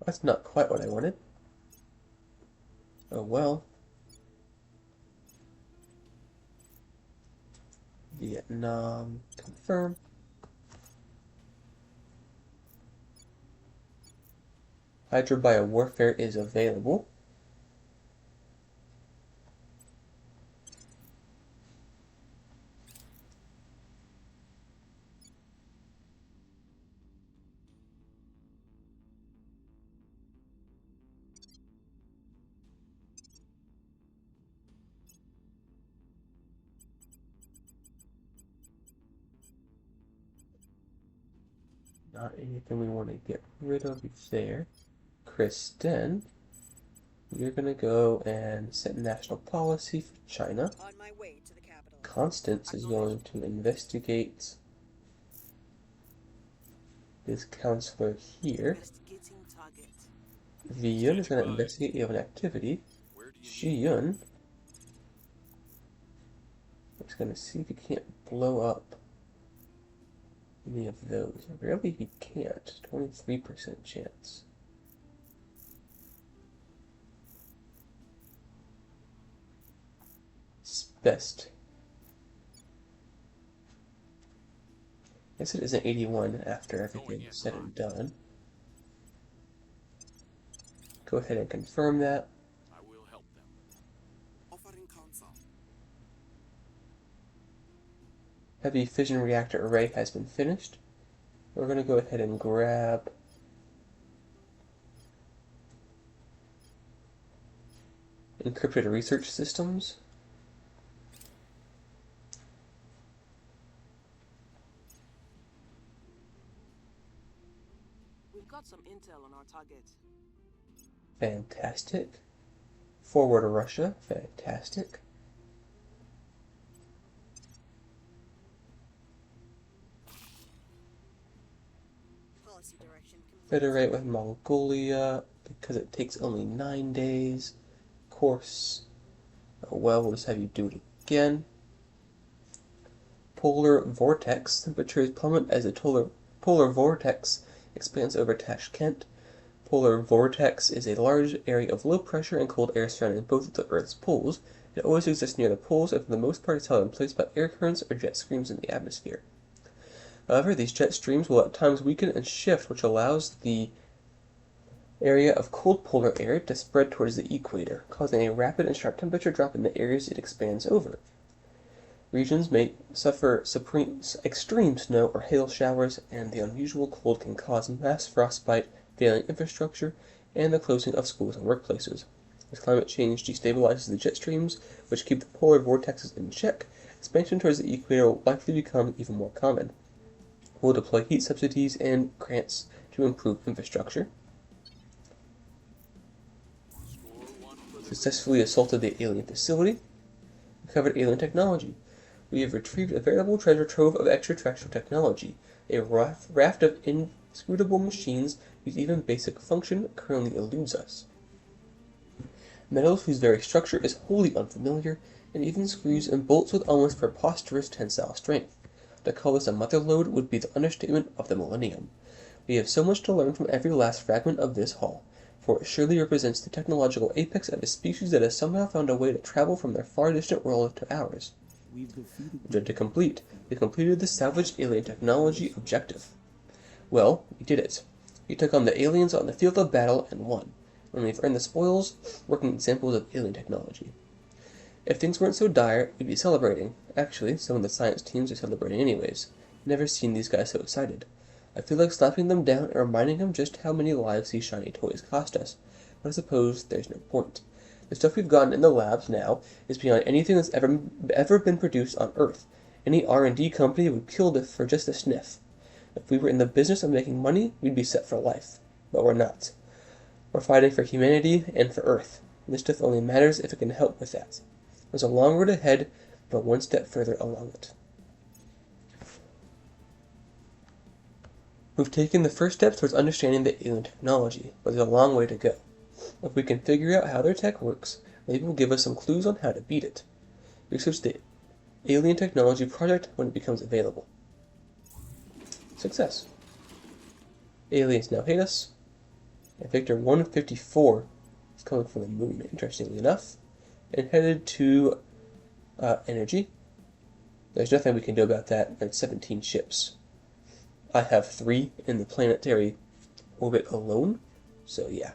That's not quite what I wanted. Oh well. Vietnam, confirm. Hydrobio warfare is available. Not anything we want to get rid of there. Kristen, you're going to go and set national policy for China. On my way to the capital. Constance is going to investigate this counselor here. Investigating target. Viyun is going to investigate you have an activity. Where do you Shiyun is going to see if he can't blow up any of those. Really, he can't. 23% chance. It's best. I guess it is an 81 after everything is said and done. Go ahead and confirm that. I will help them. Offering counsel. Heavy fission reactor array has been finished. We're going to go ahead and grab encrypted research systems. We've got some intel on our target. Fantastic. Forward Russia. Fantastic. Policy direction complete. Federate with Mongolia because it takes only 9 days. Of course. Oh, well, we'll just have you do it again. Polar vortex. Temperatures plummet as the polar vortex expands over Tashkent. Polar vortex is a large area of low pressure and cold air surrounding both of the Earth's poles. It always exists near the poles, and for the most part is held in place by air currents or jet streams in the atmosphere. However, these jet streams will at times weaken and shift, which allows the area of cold polar air to spread towards the equator, causing a rapid and sharp temperature drop in the areas it expands over. Regions may suffer extreme snow or hail showers, and the unusual cold can cause mass frostbite, failing infrastructure, and the closing of schools and workplaces. As climate change destabilizes the jet streams, which keep the polar vortexes in check, expansion towards the equator will likely become even more common. We'll deploy heat subsidies and grants to improve infrastructure. Successfully assaulted the alien facility. Recovered alien technology. We have retrieved a veritable treasure trove of extraterrestrial technology, a raft of inscrutable machines whose even basic function currently eludes us. Metals whose very structure is wholly unfamiliar, and even screws and bolts with almost preposterous tensile strength. To call this a mother lode would be the understatement of the millennium. We have so much to learn from every last fragment of this haul, for it surely represents the technological apex of a species that has somehow found a way to travel from their far distant world to ours. Objective complete. We completed the salvaged alien technology objective. Well, we did it. We took on the aliens on the field of battle and won. When we've earned the spoils, working examples of alien technology. If things weren't so dire, we'd be celebrating. Actually, some of the science teams are celebrating anyways. Never seen these guys so excited. I feel like slapping them down and reminding them just how many lives these shiny toys cost us. But I suppose there's no point. The stuff we've gotten in the labs now is beyond anything that's ever been produced on Earth. Any R&D company would kill this for just a sniff. If we were in the business of making money, we'd be set for life. But we're not. We're fighting for humanity and for Earth. This stuff only matters if it can help with that. There's a long road ahead, but one step further along it. We've taken the first steps towards understanding the alien technology, but there's a long way to go. If we can figure out how their tech works, maybe will give us some clues on how to beat it. Research the Alien Technology Project when it becomes available. Success. Aliens now hate us. And Victor 154 is coming from the moon, interestingly enough, and headed to energy. There's nothing we can do about that. There's 17 ships. I have 3 in the planetary orbit alone, so yeah.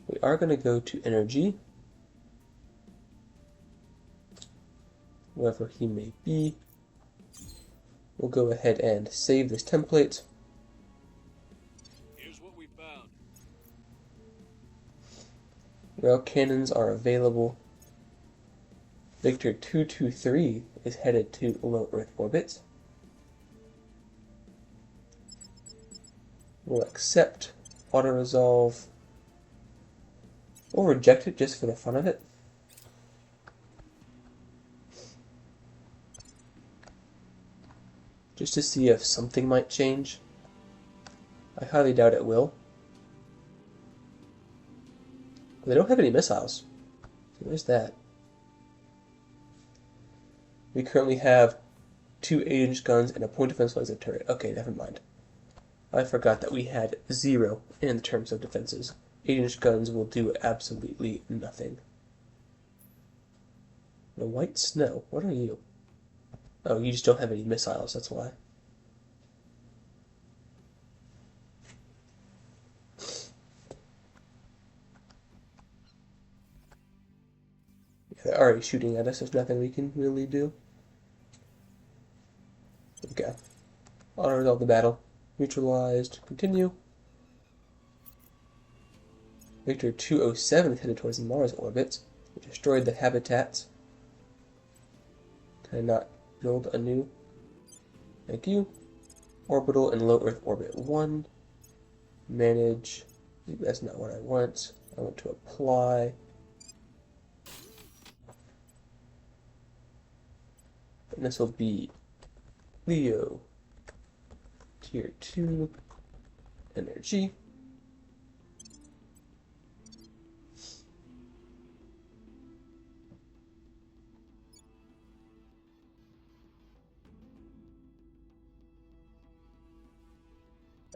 We are going to go to energy, wherever he may be. We'll go ahead and save this template. Here's what we found. Rail cannons are available. Victor 223 is headed to low Earth orbit. We'll accept auto-resolve. We'll reject it just for the fun of it. Just to see if something might change. I highly doubt it will. They don't have any missiles. So there's that. We currently have 2 8-inch guns and a point defense laser turret. Okay, never mind. I forgot that we had 0 in terms of defenses. 8-inch guns will do absolutely nothing. The white snow. What are you? Oh, you just don't have any missiles, that's why. Yeah, they're already shooting at us. There's nothing we can really do. Okay. Auto-resolve the battle. Neutralized. Continue. Victor 207 is headed towards Mars orbit. We destroyed the habitats. Can I not build anew? Thank you. Orbital and low Earth orbit 1. Manage. That's not what I want. I want to apply. And this will be Leo. Tier 2. Energy.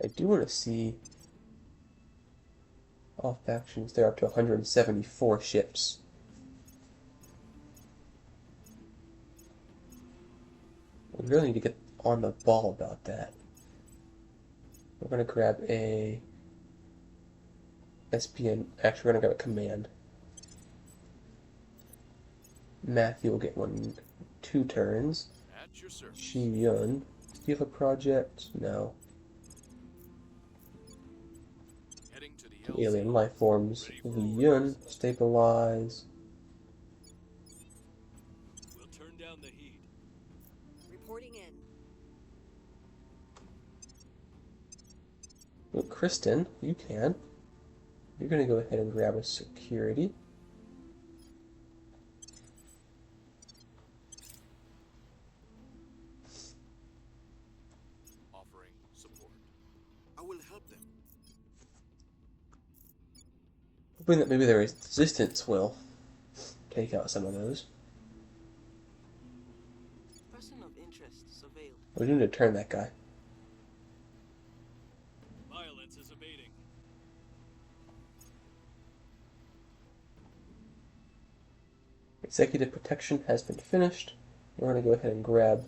I do want to see all factions. They're up to 174 ships. We really need to get on the ball about that. We're going to grab a SPN. Actually, we're going to grab a command. Matthew will get 2 turns. At your service. Shi-Yun. Do you have a project? No. Heading to the Alien life forms. Li-Yun. Stabilize. We'll turn down the heat. Reporting in. Well, Kristen, you can. You're going to go ahead and grab a security. Offering support. I will help them. Hoping that maybe the resistance will take out some of those. Person of interest surveilled. We need to turn that guy. Violence is abating. Executive protection has been finished. We're going to go ahead and grab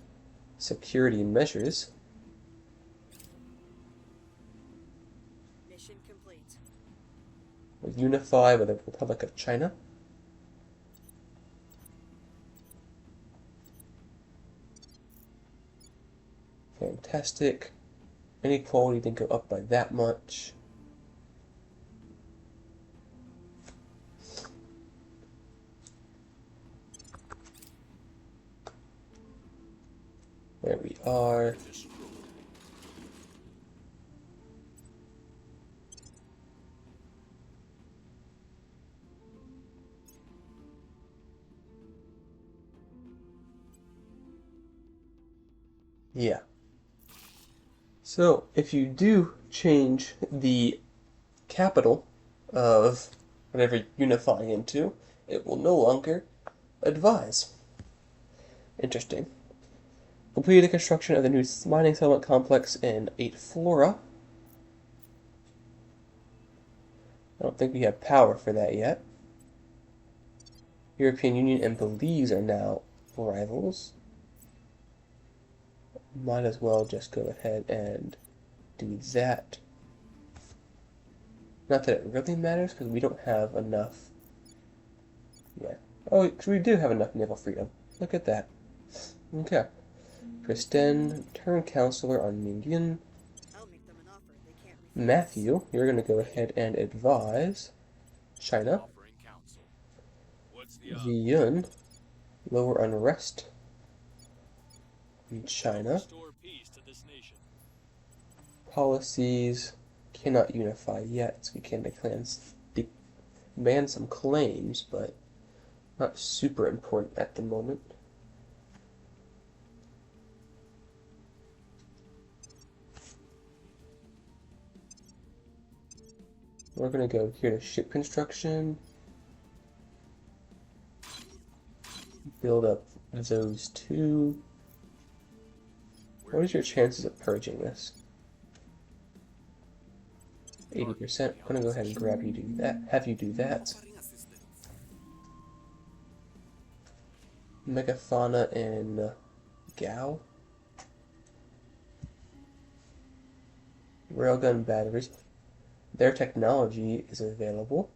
security measures. Mission complete. We'll unify with the Republic of China. Fantastic. Inequality didn't go up by that much. There we are. Yeah. So, if you do change the capital of whatever you're unifying into, it will no longer advise. Interesting. Completed the construction of the new mining settlement complex in 8 Flora. I don't think we have power for that yet. European Union and Belize are now rivals. Might as well just go ahead and do that. Not that it really matters, because we don't have enough. Yeah. Oh, because we do have enough naval freedom. Look at that. Okay. Kristen, turn counselor on Mingyan. I'll make them an offer they can't refuse. Matthew, you're going to go ahead and advise China. Offering counsel. What's the Yun, lower unrest in China. Restore peace to this nation. Policies cannot unify yet, so we can ban some claims, but not super important at the moment. We're going to go here to ship construction. Build up those 2. What is your chances of purging this? 80%. I'm going to go ahead and grab you do that. Have you do that. Offering assistance. Megafauna in Gao. Railgun batteries. Their technology is available.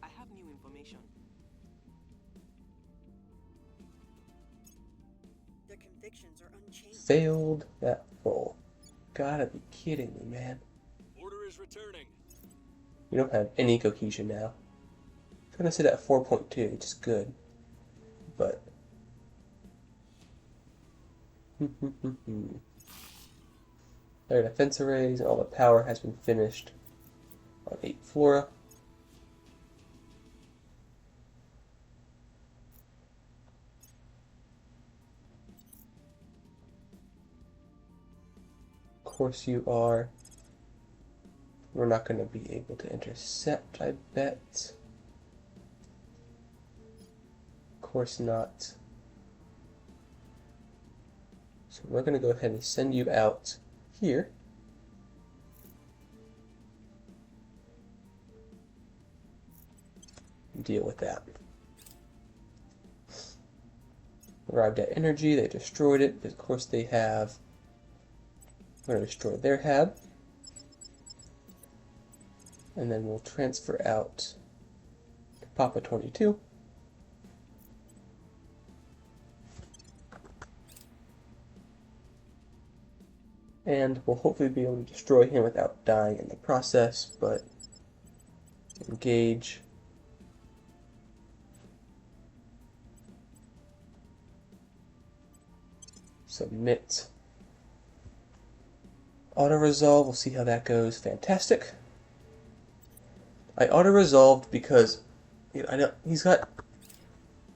I have new information. Their convictions are unchanged. Failed that roll. Gotta be kidding me, man. Order is returning. We don't have any cohesion now. I'm gonna sit at 4.2, which is good. But Their defense arrays and all the power has been finished on 8 Flora. Of course you are. We're not going to be able to intercept, I bet. Of course not. So we're going to go ahead and send you out here. And deal with that. Arrived at energy, they destroyed it, because of course they have. We're going to destroy their hab. And then we'll transfer out to Papa 22. And we'll hopefully be able to destroy him without dying in the process, but engage. Submit. Auto-resolve, we'll see how that goes. Fantastic. I auto-resolved because I know he's got,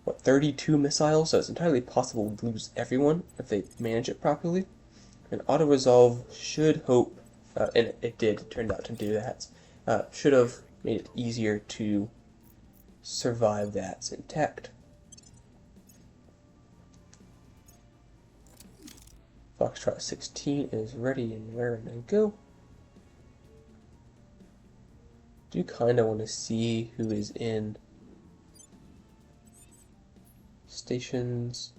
what, 32 missiles, so it's entirely possible to lose everyone if they manage it properly. And auto-resolve should hope, and it did, it turned out to do that, should have made it easier to survive that intact. Foxtrot 16 is ready and raring to go. Do kind of want to see who is in stations.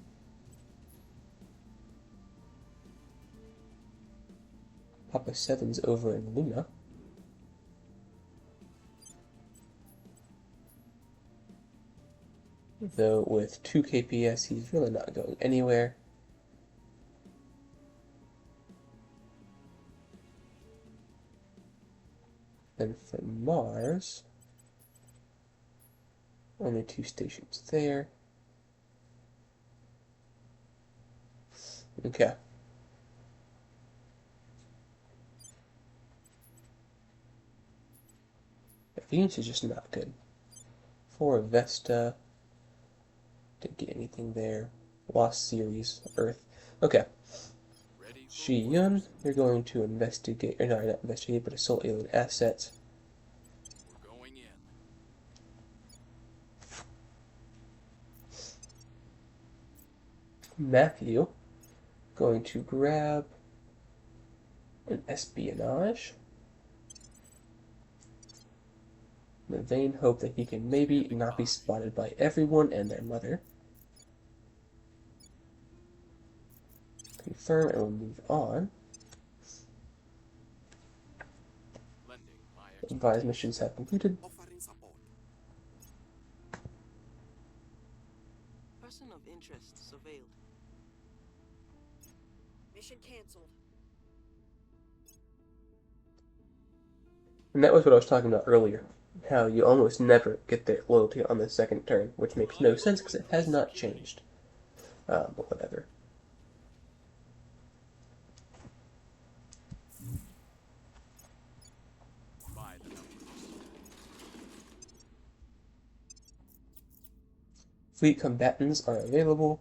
Papa 7's over in Luna. Though with 2 KPS, he's really not going anywhere. Then for Mars, only 2 stations there. Okay. Venus is just not good. For Vesta, didn't get anything there. Lost Ceres, Earth. Okay. Shi-Yun, you're going to investigate, or no, not investigate, but assault alien assets. We're going in. Matthew, going to grab an espionage. In the vain hope that he can maybe not be spotted by everyone and their mother. Confirm and we'll move on. Advised missions have completed. Offering support. Person of interest surveilled. Mission cancelled. And that was what I was talking about earlier. How you almost never get their loyalty on the second turn, which makes no sense because it has not changed. But whatever. By the numbers. Fleet combatants are available.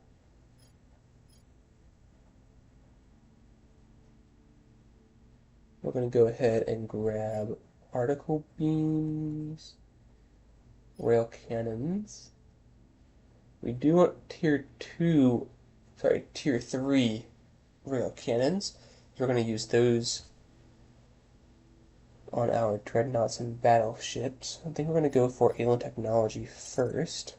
We're going to go ahead and grab particle beams, rail cannons. We do want tier 3 rail cannons. We're going to use those on our dreadnoughts and battleships. I think we're going to go for alien technology first.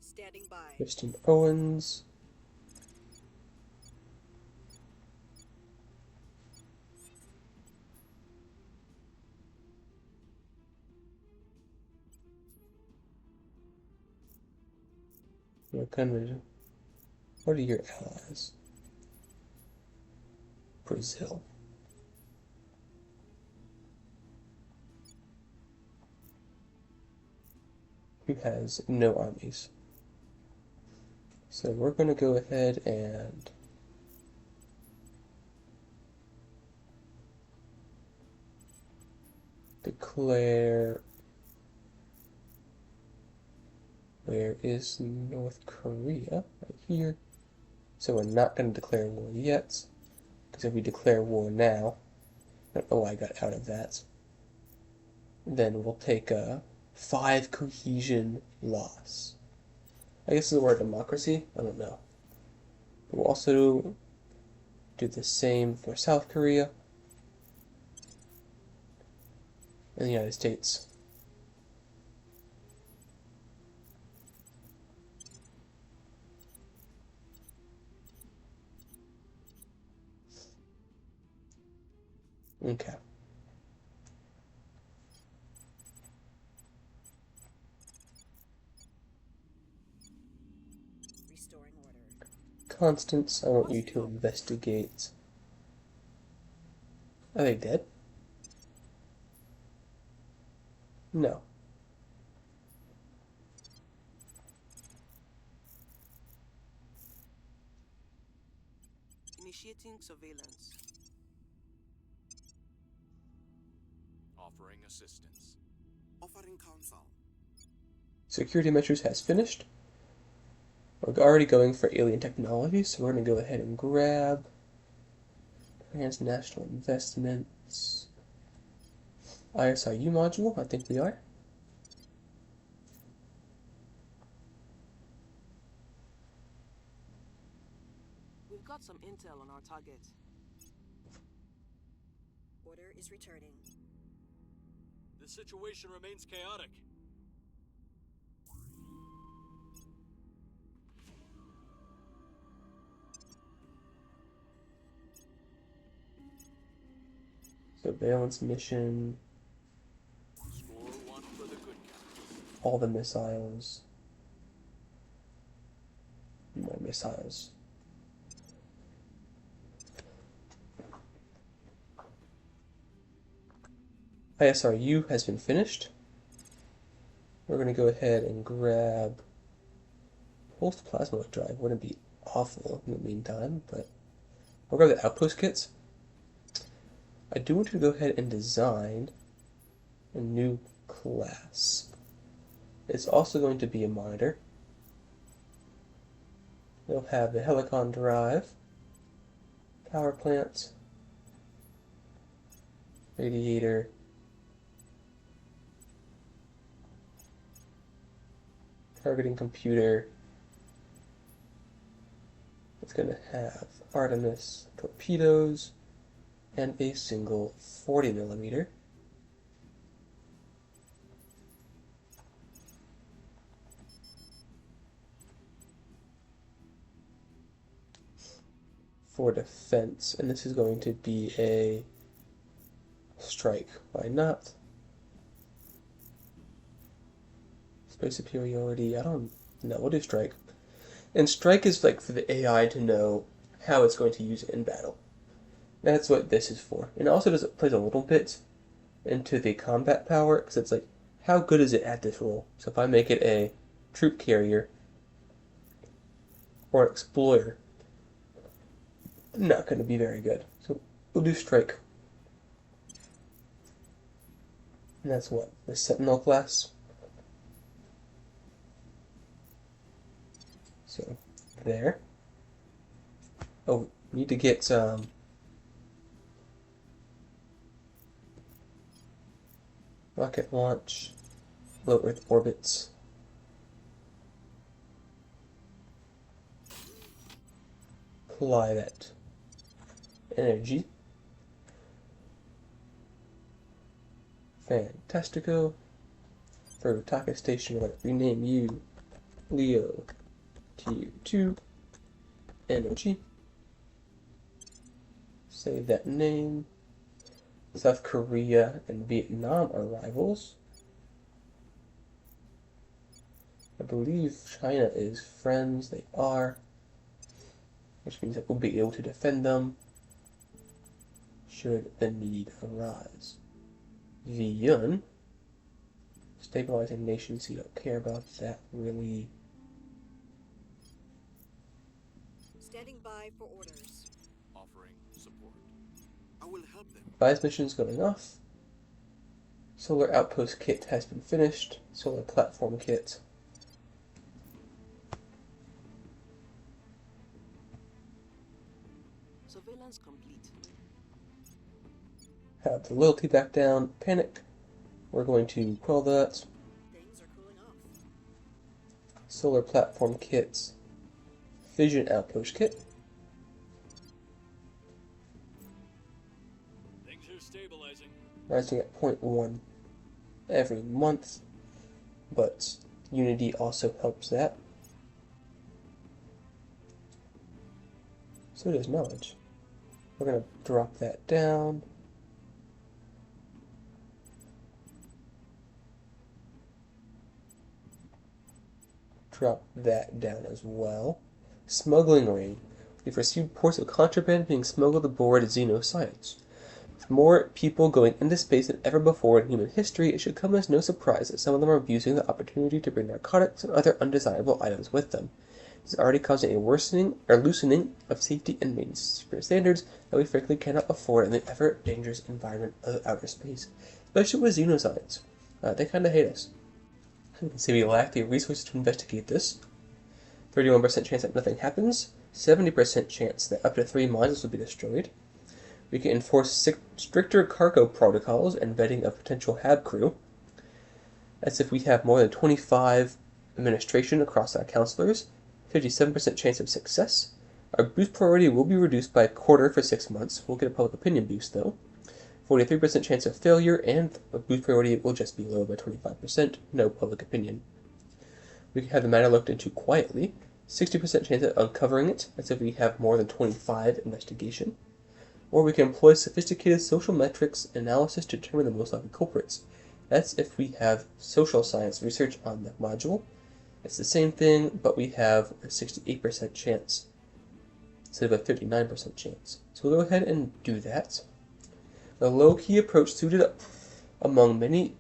Standing by. Kristen Owens. What are your allies? Brazil. Who has no armies. So we're going to go ahead and declare. Where is North Korea? Right here. So we're not going to declare war yet, because if we declare war now, I don't know why I got out of that, then we'll take a 5 cohesion loss. I guess it's the word democracy? I don't know. We'll also do the same for South Korea and the United States. Okay. Restoring order. Constance, I want you to investigate. Are they dead? No. Initiating surveillance. Offering assistance. Offering counsel. Security measures has finished. We're already going for alien technology, so we're going to go ahead and grab transnational investments. ISIU module, I think we are. We've got some intel on our target. Order is returning. The situation remains chaotic. Surveillance mission, Score 1 for the good guys. all the missiles. More missiles. ISRU has been finished. We're going to go ahead and grab pulsed plasma drive. Wouldn't be awful in the meantime, but we'll grab the outpost kits. I do want to go ahead and design a new class. It's also going to be a monitor. It'll have a helicon drive, power plant, radiator, targeting computer. It's going to have Artemis torpedoes and a single 40mm. For defense, and this is going to be a strike. Why not? Space superiority, I don't know. We'll do strike. And strike is like for the AI to know how it's going to use it in battle. That's what this is for. And it also plays a little bit into the combat power, because it's like, how good is it at this role? So if I make it a troop carrier or an explorer, not going to be very good. So we'll do strike. And that's what? The Sentinel class. So, there. Oh, we need to get rocket launch, low Earth orbits. Apply that energy. Fantastico. For Taka Station, we're going to rename you Leo Tier 2 Energy. Save that name. South Korea and Vietnam are rivals. I believe China is friends. They are. Which means that we'll be able to defend them should the need arise. The Yun, stabilizing nations, so you don't care about that really. Standing by for orders. Offering support. I will help them. Advised missions going off. Solar outpost kit has been finished. Solar platform kit. Surveillance complete. Have the loyalty back down. Panic. We're going to quell that. Things are cooling off. Solar platform kits. Fission outpost kit. Things are stabilizing. Rising at 0.1 every month. But Unity also helps that. So does knowledge. We're going to drop that down. Drop that down as well. Smuggling raid. We've received reports of contraband being smuggled aboard Xenosites. With more people going into space than ever before in human history, it should come as no surprise that some of them are abusing the opportunity to bring narcotics and other undesirable items with them. This is already causing a worsening or loosening of safety and maintenance standards that we frankly cannot afford in the ever-dangerous environment of outer space, especially with Xenosites. They kind of hate us. You can see we lack the resources to investigate this. 31% chance that nothing happens. 70% chance that up to 3 modules will be destroyed. We can enforce stricter cargo protocols and vetting of potential HAB crew. As if we have more than 25 administration across our counselors. 57% chance of success. Our boost priority will be reduced by a quarter for 6 months. We'll get a public opinion boost though. 43% chance of failure, and the boost priority will just be lowered by 25%. No public opinion. We can have the matter looked into quietly. 60% chance of uncovering it, as if we have more than 25 investigation. Or we can employ sophisticated social metrics analysis to determine the most likely culprits. That's if we have social science research on the module. It's the same thing, but we have a 68% chance instead of a 59% chance. So we'll go ahead and do that. The low-key approach suited many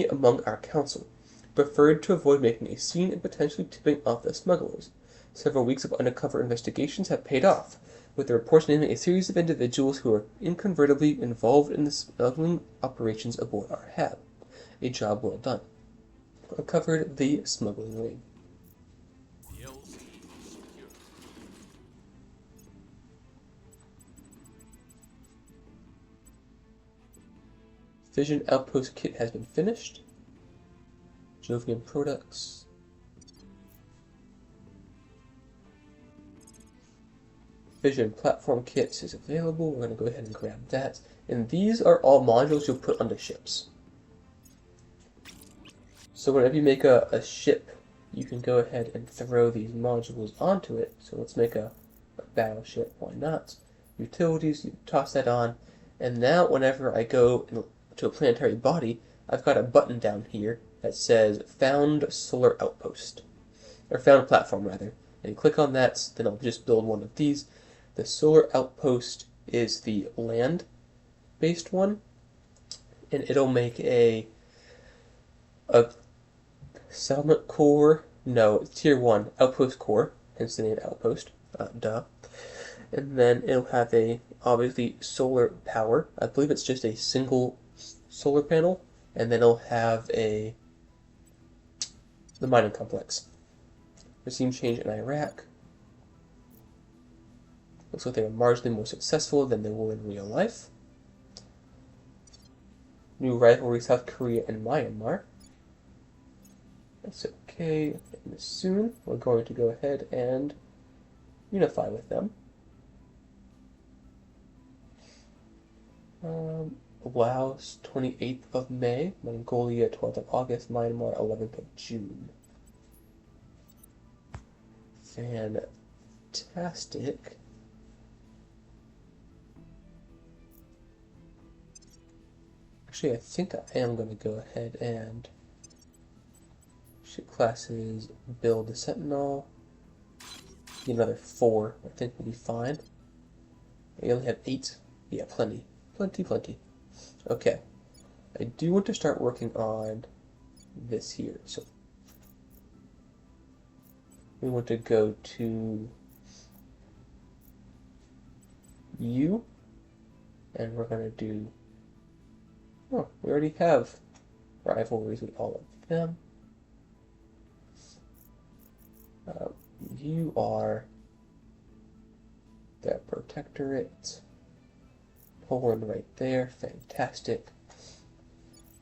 among our council. Preferred to avoid making a scene and potentially tipping off the smugglers. Several weeks of undercover investigations have paid off, with the reports naming a series of individuals who are incontrovertibly involved in the smuggling operations aboard our HAB. A job well done. Uncovered the smuggling ring. The LZ is secure. Fission outpost kit has been finished. Jovian products. Fission platform kit is available. We're going to go ahead and grab that. And these are all modules you'll put onto ships. So whenever you make a ship, you can go ahead and throw these modules onto it. So let's make a battleship. Why not? Utilities, you toss that on. And now whenever I go to a planetary body, I've got a button down here that says Found Solar Outpost. Or Found Platform, rather. And you click on that, then I'll just build one of these. The Solar Outpost is the land-based one. And it'll make a settlement core, no, tier 1 outpost core, hence the name outpost, duh. And then it'll have obviously solar power. I believe it's just a single solar panel, and then it'll have the mining complex. Regime change in Iraq. Looks like they were marginally more successful than they were in real life. New rivalry South Korea and Myanmar. That's okay. And soon we're going to go ahead and unify with them. Laos 28th of May, Mongolia 12th of August, Myanmar 11th of June. Fantastic. Actually, I think I am going to go ahead and Ship classes, build a Sentinel. Need another 4, I think we'll be fine. We only have 8. Yeah, plenty. Plenty. Okay. I do want to start working on this here. So we want to go to U, and we're going to do, oh, we already have rivalries with all of them. You are the protectorate. Poland right there, fantastic.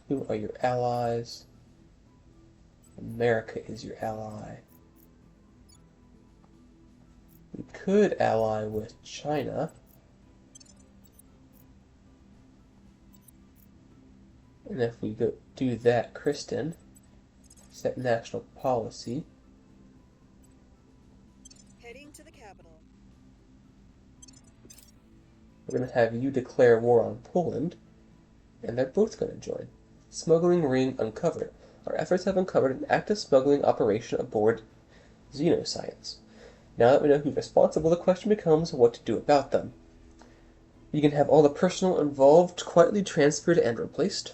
Who are your allies? America is your ally. We could ally with China. And if we go do that, Kristen, set national policy. Heading to the capital. We're going to have you declare war on Poland, and they're both going to join. Smuggling ring uncovered. Our efforts have uncovered an active smuggling operation aboard Xenoscience. Now that we know who's responsible, the question becomes what to do about them. You can have all the personnel involved quietly transferred and replaced.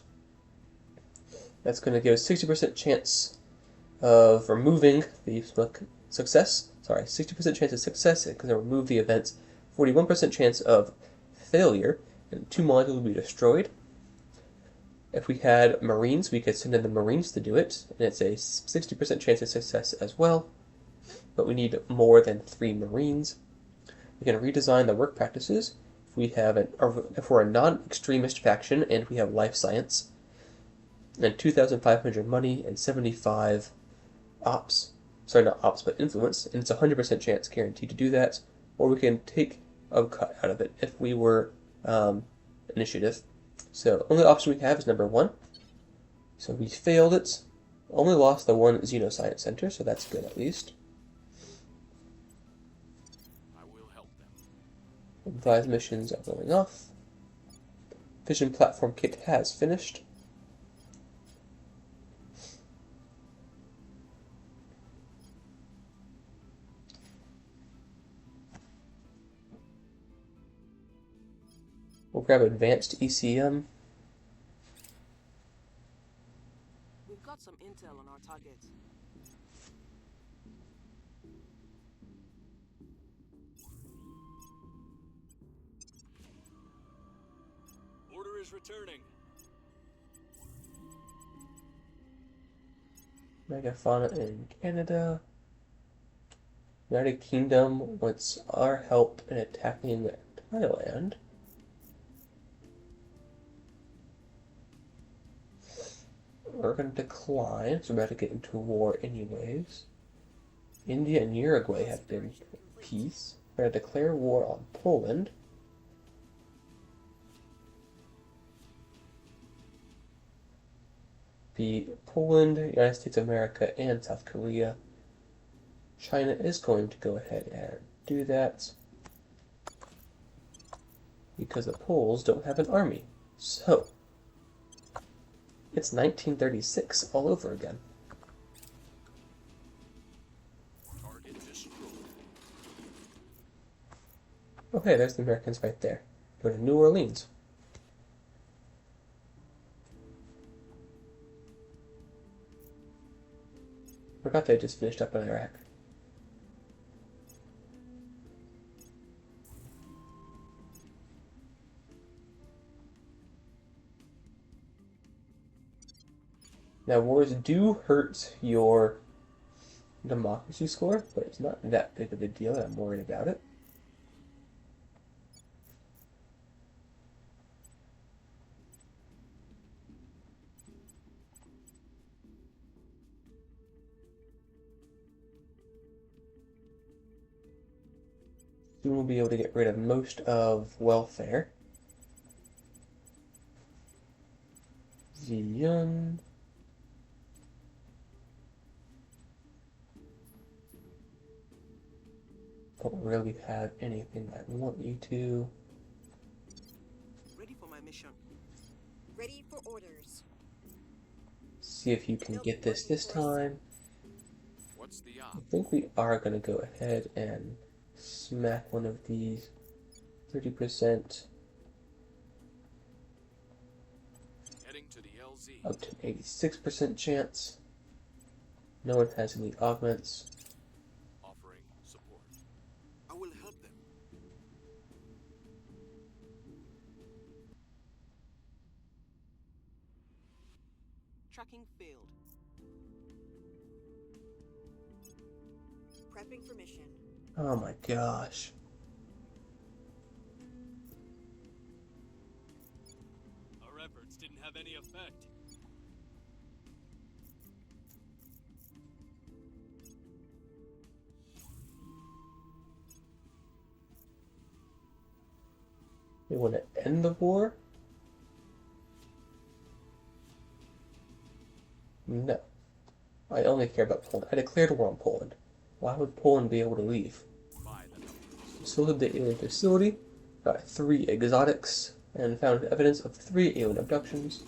That's going to give us 60% chance of removing the success. Sorry, 60% chance of success. It's going to remove the events. 41% chance of failure, and 2 modules will be destroyed. If we had Marines, we could send in the Marines to do it, and it's a 60% chance of success as well. But we need more than 3 Marines. We can redesign the work practices. If we're a non-extremist faction and we have life science, and 2,500 money and 75 ops. Sorry, not ops, but influence, and it's a 100% chance guaranteed to do that. Or we can take a cut out of it if we were initiative. So only option we have is number 1. So we failed it. Only lost the 1 Xenoscience Center, so that's good at least. I will help them. Advised missions are going off. Fission platform kit has finished. We'll grab advanced ECM. We've got some intel on our target. Order is returning. Megafauna in Canada. United Kingdom wants our help in attacking Thailand. We're going to decline, so we're about to get into war anyways. India and Uruguay have been at peace. We're going to declare war on Poland. Be Poland, United States of America, and South Korea. China is going to go ahead and do that because the Poles don't have an army. So it's 1936 all over again. Target destroyed. Okay, there's the Americans right there. Go to New Orleans. Forgot they just finished up in Iraq. Now, wars do hurt your democracy score, but it's not that big of a deal that I'm worried about it. Soon we'll be able to get rid of most of welfare. Ziyun. Don't really have anything I want you to. Ready for my mission. Ready for orders. See if you can get this time. What's the I op? think we are going to go ahead and smack one of these. 30%. Heading to the LZ. Up to an 86% chance. No one has any augments. Offering support. I will help them. Tracking failed. Prepping for mission. Oh my gosh. Our efforts didn't have any effect. They want to end the war? No. I only care about Poland. I declared war on Poland. Why would Poland be able to leave? By the numbers. Assaulted the alien facility, got 3 exotics, and found evidence of 3 alien abductions.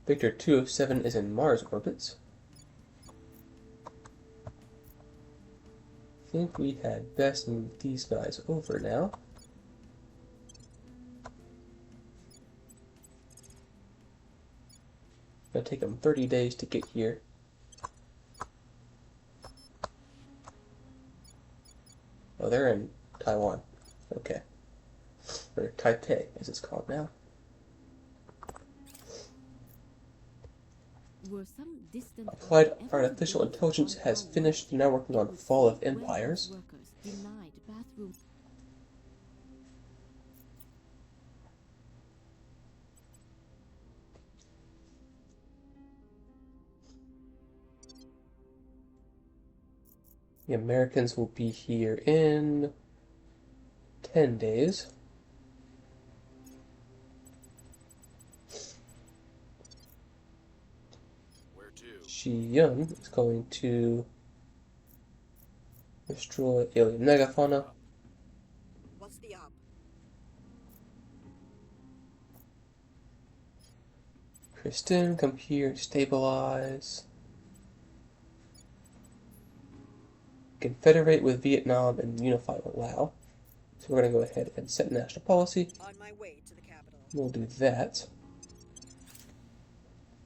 Victor 207 is in Mars orbits. I think we had best move these guys over now. Gonna take them 30 days to get here. Oh, they're in Taiwan. Okay. Or Taipei, as it's called now. Were some distant Applied ever artificial built intelligence on has our finished, now working on watch? Fall of Warehouse Empires. workers denied bathroom. The Americans will be here in 10 days. Where to? Shi Yun is going to destroy alien megafauna. What's the op? Kristen, come here, stabilize. Confederate with Vietnam and unify with Laos. So we're going to go ahead and set national policy. On my way to the capital. We'll do that.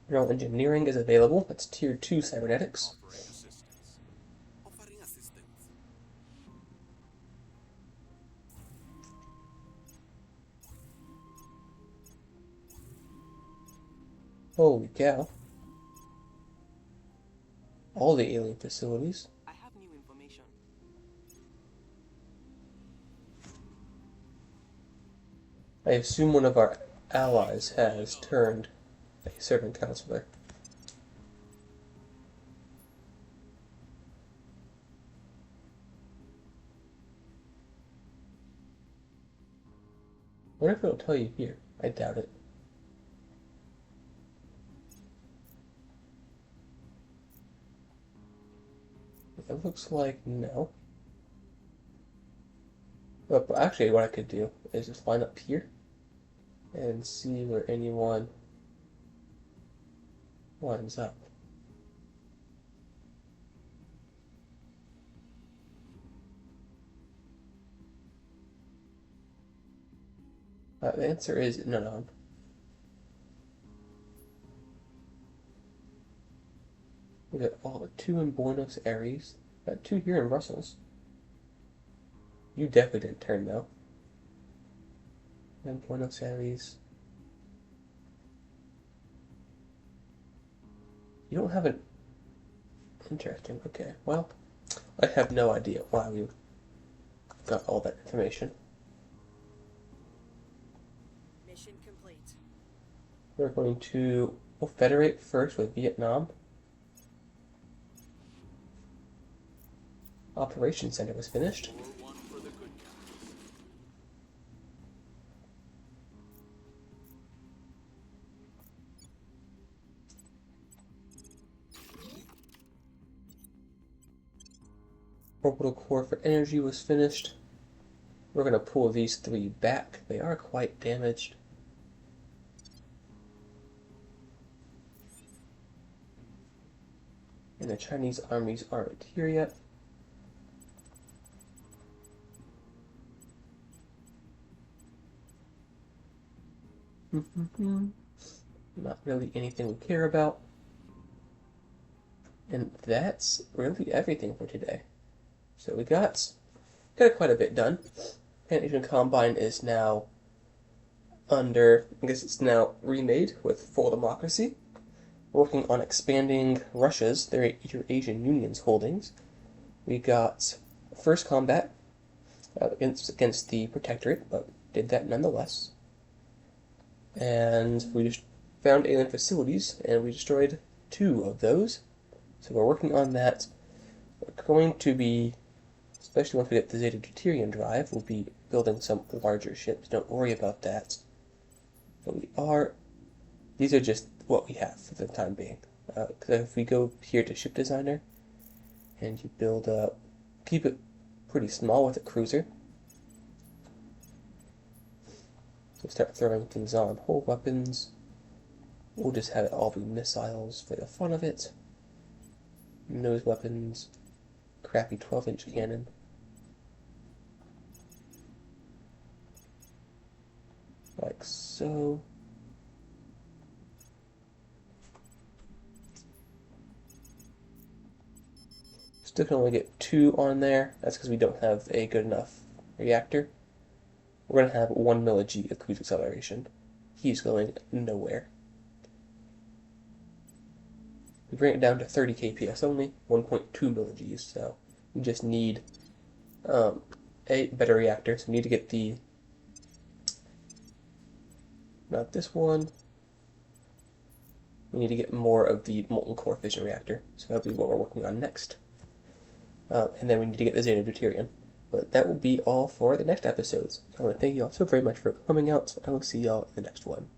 General engineering is available. That's tier 2 cybernetics. Offering assistance. Offering assistance. Holy cow. All the alien facilities. I have new information. I assume one of our allies has turned a servant counselor. I wonder if it'll tell you here. I doubt it. It looks like no. But actually, what I could do is just line up here and see where anyone lines up. The answer is none. We got all 2 in Buenos Aires. Got 2 here in Brussels. You definitely didn't turn though. And Buenos Aires. You don't have an... Interesting. Okay, well, I have no idea why we got all that information. Mission complete. We're going to federate first with Vietnam. Operations Center was finished. Or one for the good guys. Orbital core for energy was finished. We're going to pull these 3 back. They are quite damaged. And the Chinese armies aren't here yet. Not really anything we care about. And that's really everything for today. So we got quite a bit done. Pan-Asian Combine is now under, I guess it's now remade with full democracy. Working on expanding Russia's, their Eurasian Union's holdings. We got first combat against the Protectorate, but did that nonetheless. And we just found alien facilities, and we destroyed 2 of those. So we're working on that. We're going to be, especially once we get the Zeta Deuterium drive, we'll be building some larger ships. Don't worry about that. But these are just what we have for the time being. Because if we go here to ship designer, and you build keep it pretty small with a cruiser. So start throwing things on whole weapons. We'll just have it all be missiles for the fun of it. Nose weapons, crappy 12-inch cannon. Like so. Still can only get 2 on there. That's because we don't have a good enough reactor. We're going to have 1 milli-G of cruise acceleration. He's going nowhere. We bring it down to 30 kps only, 1.2 milli-Gs, so we just need a better reactor. So we need to get not this one. We need to get more of the molten core fission reactor. So that'll be what we're working on next. And then we need to get the Zeta Deuterium. But that will be all for the next episodes. I want to thank you all so very much for coming out. I will see y'all in the next one.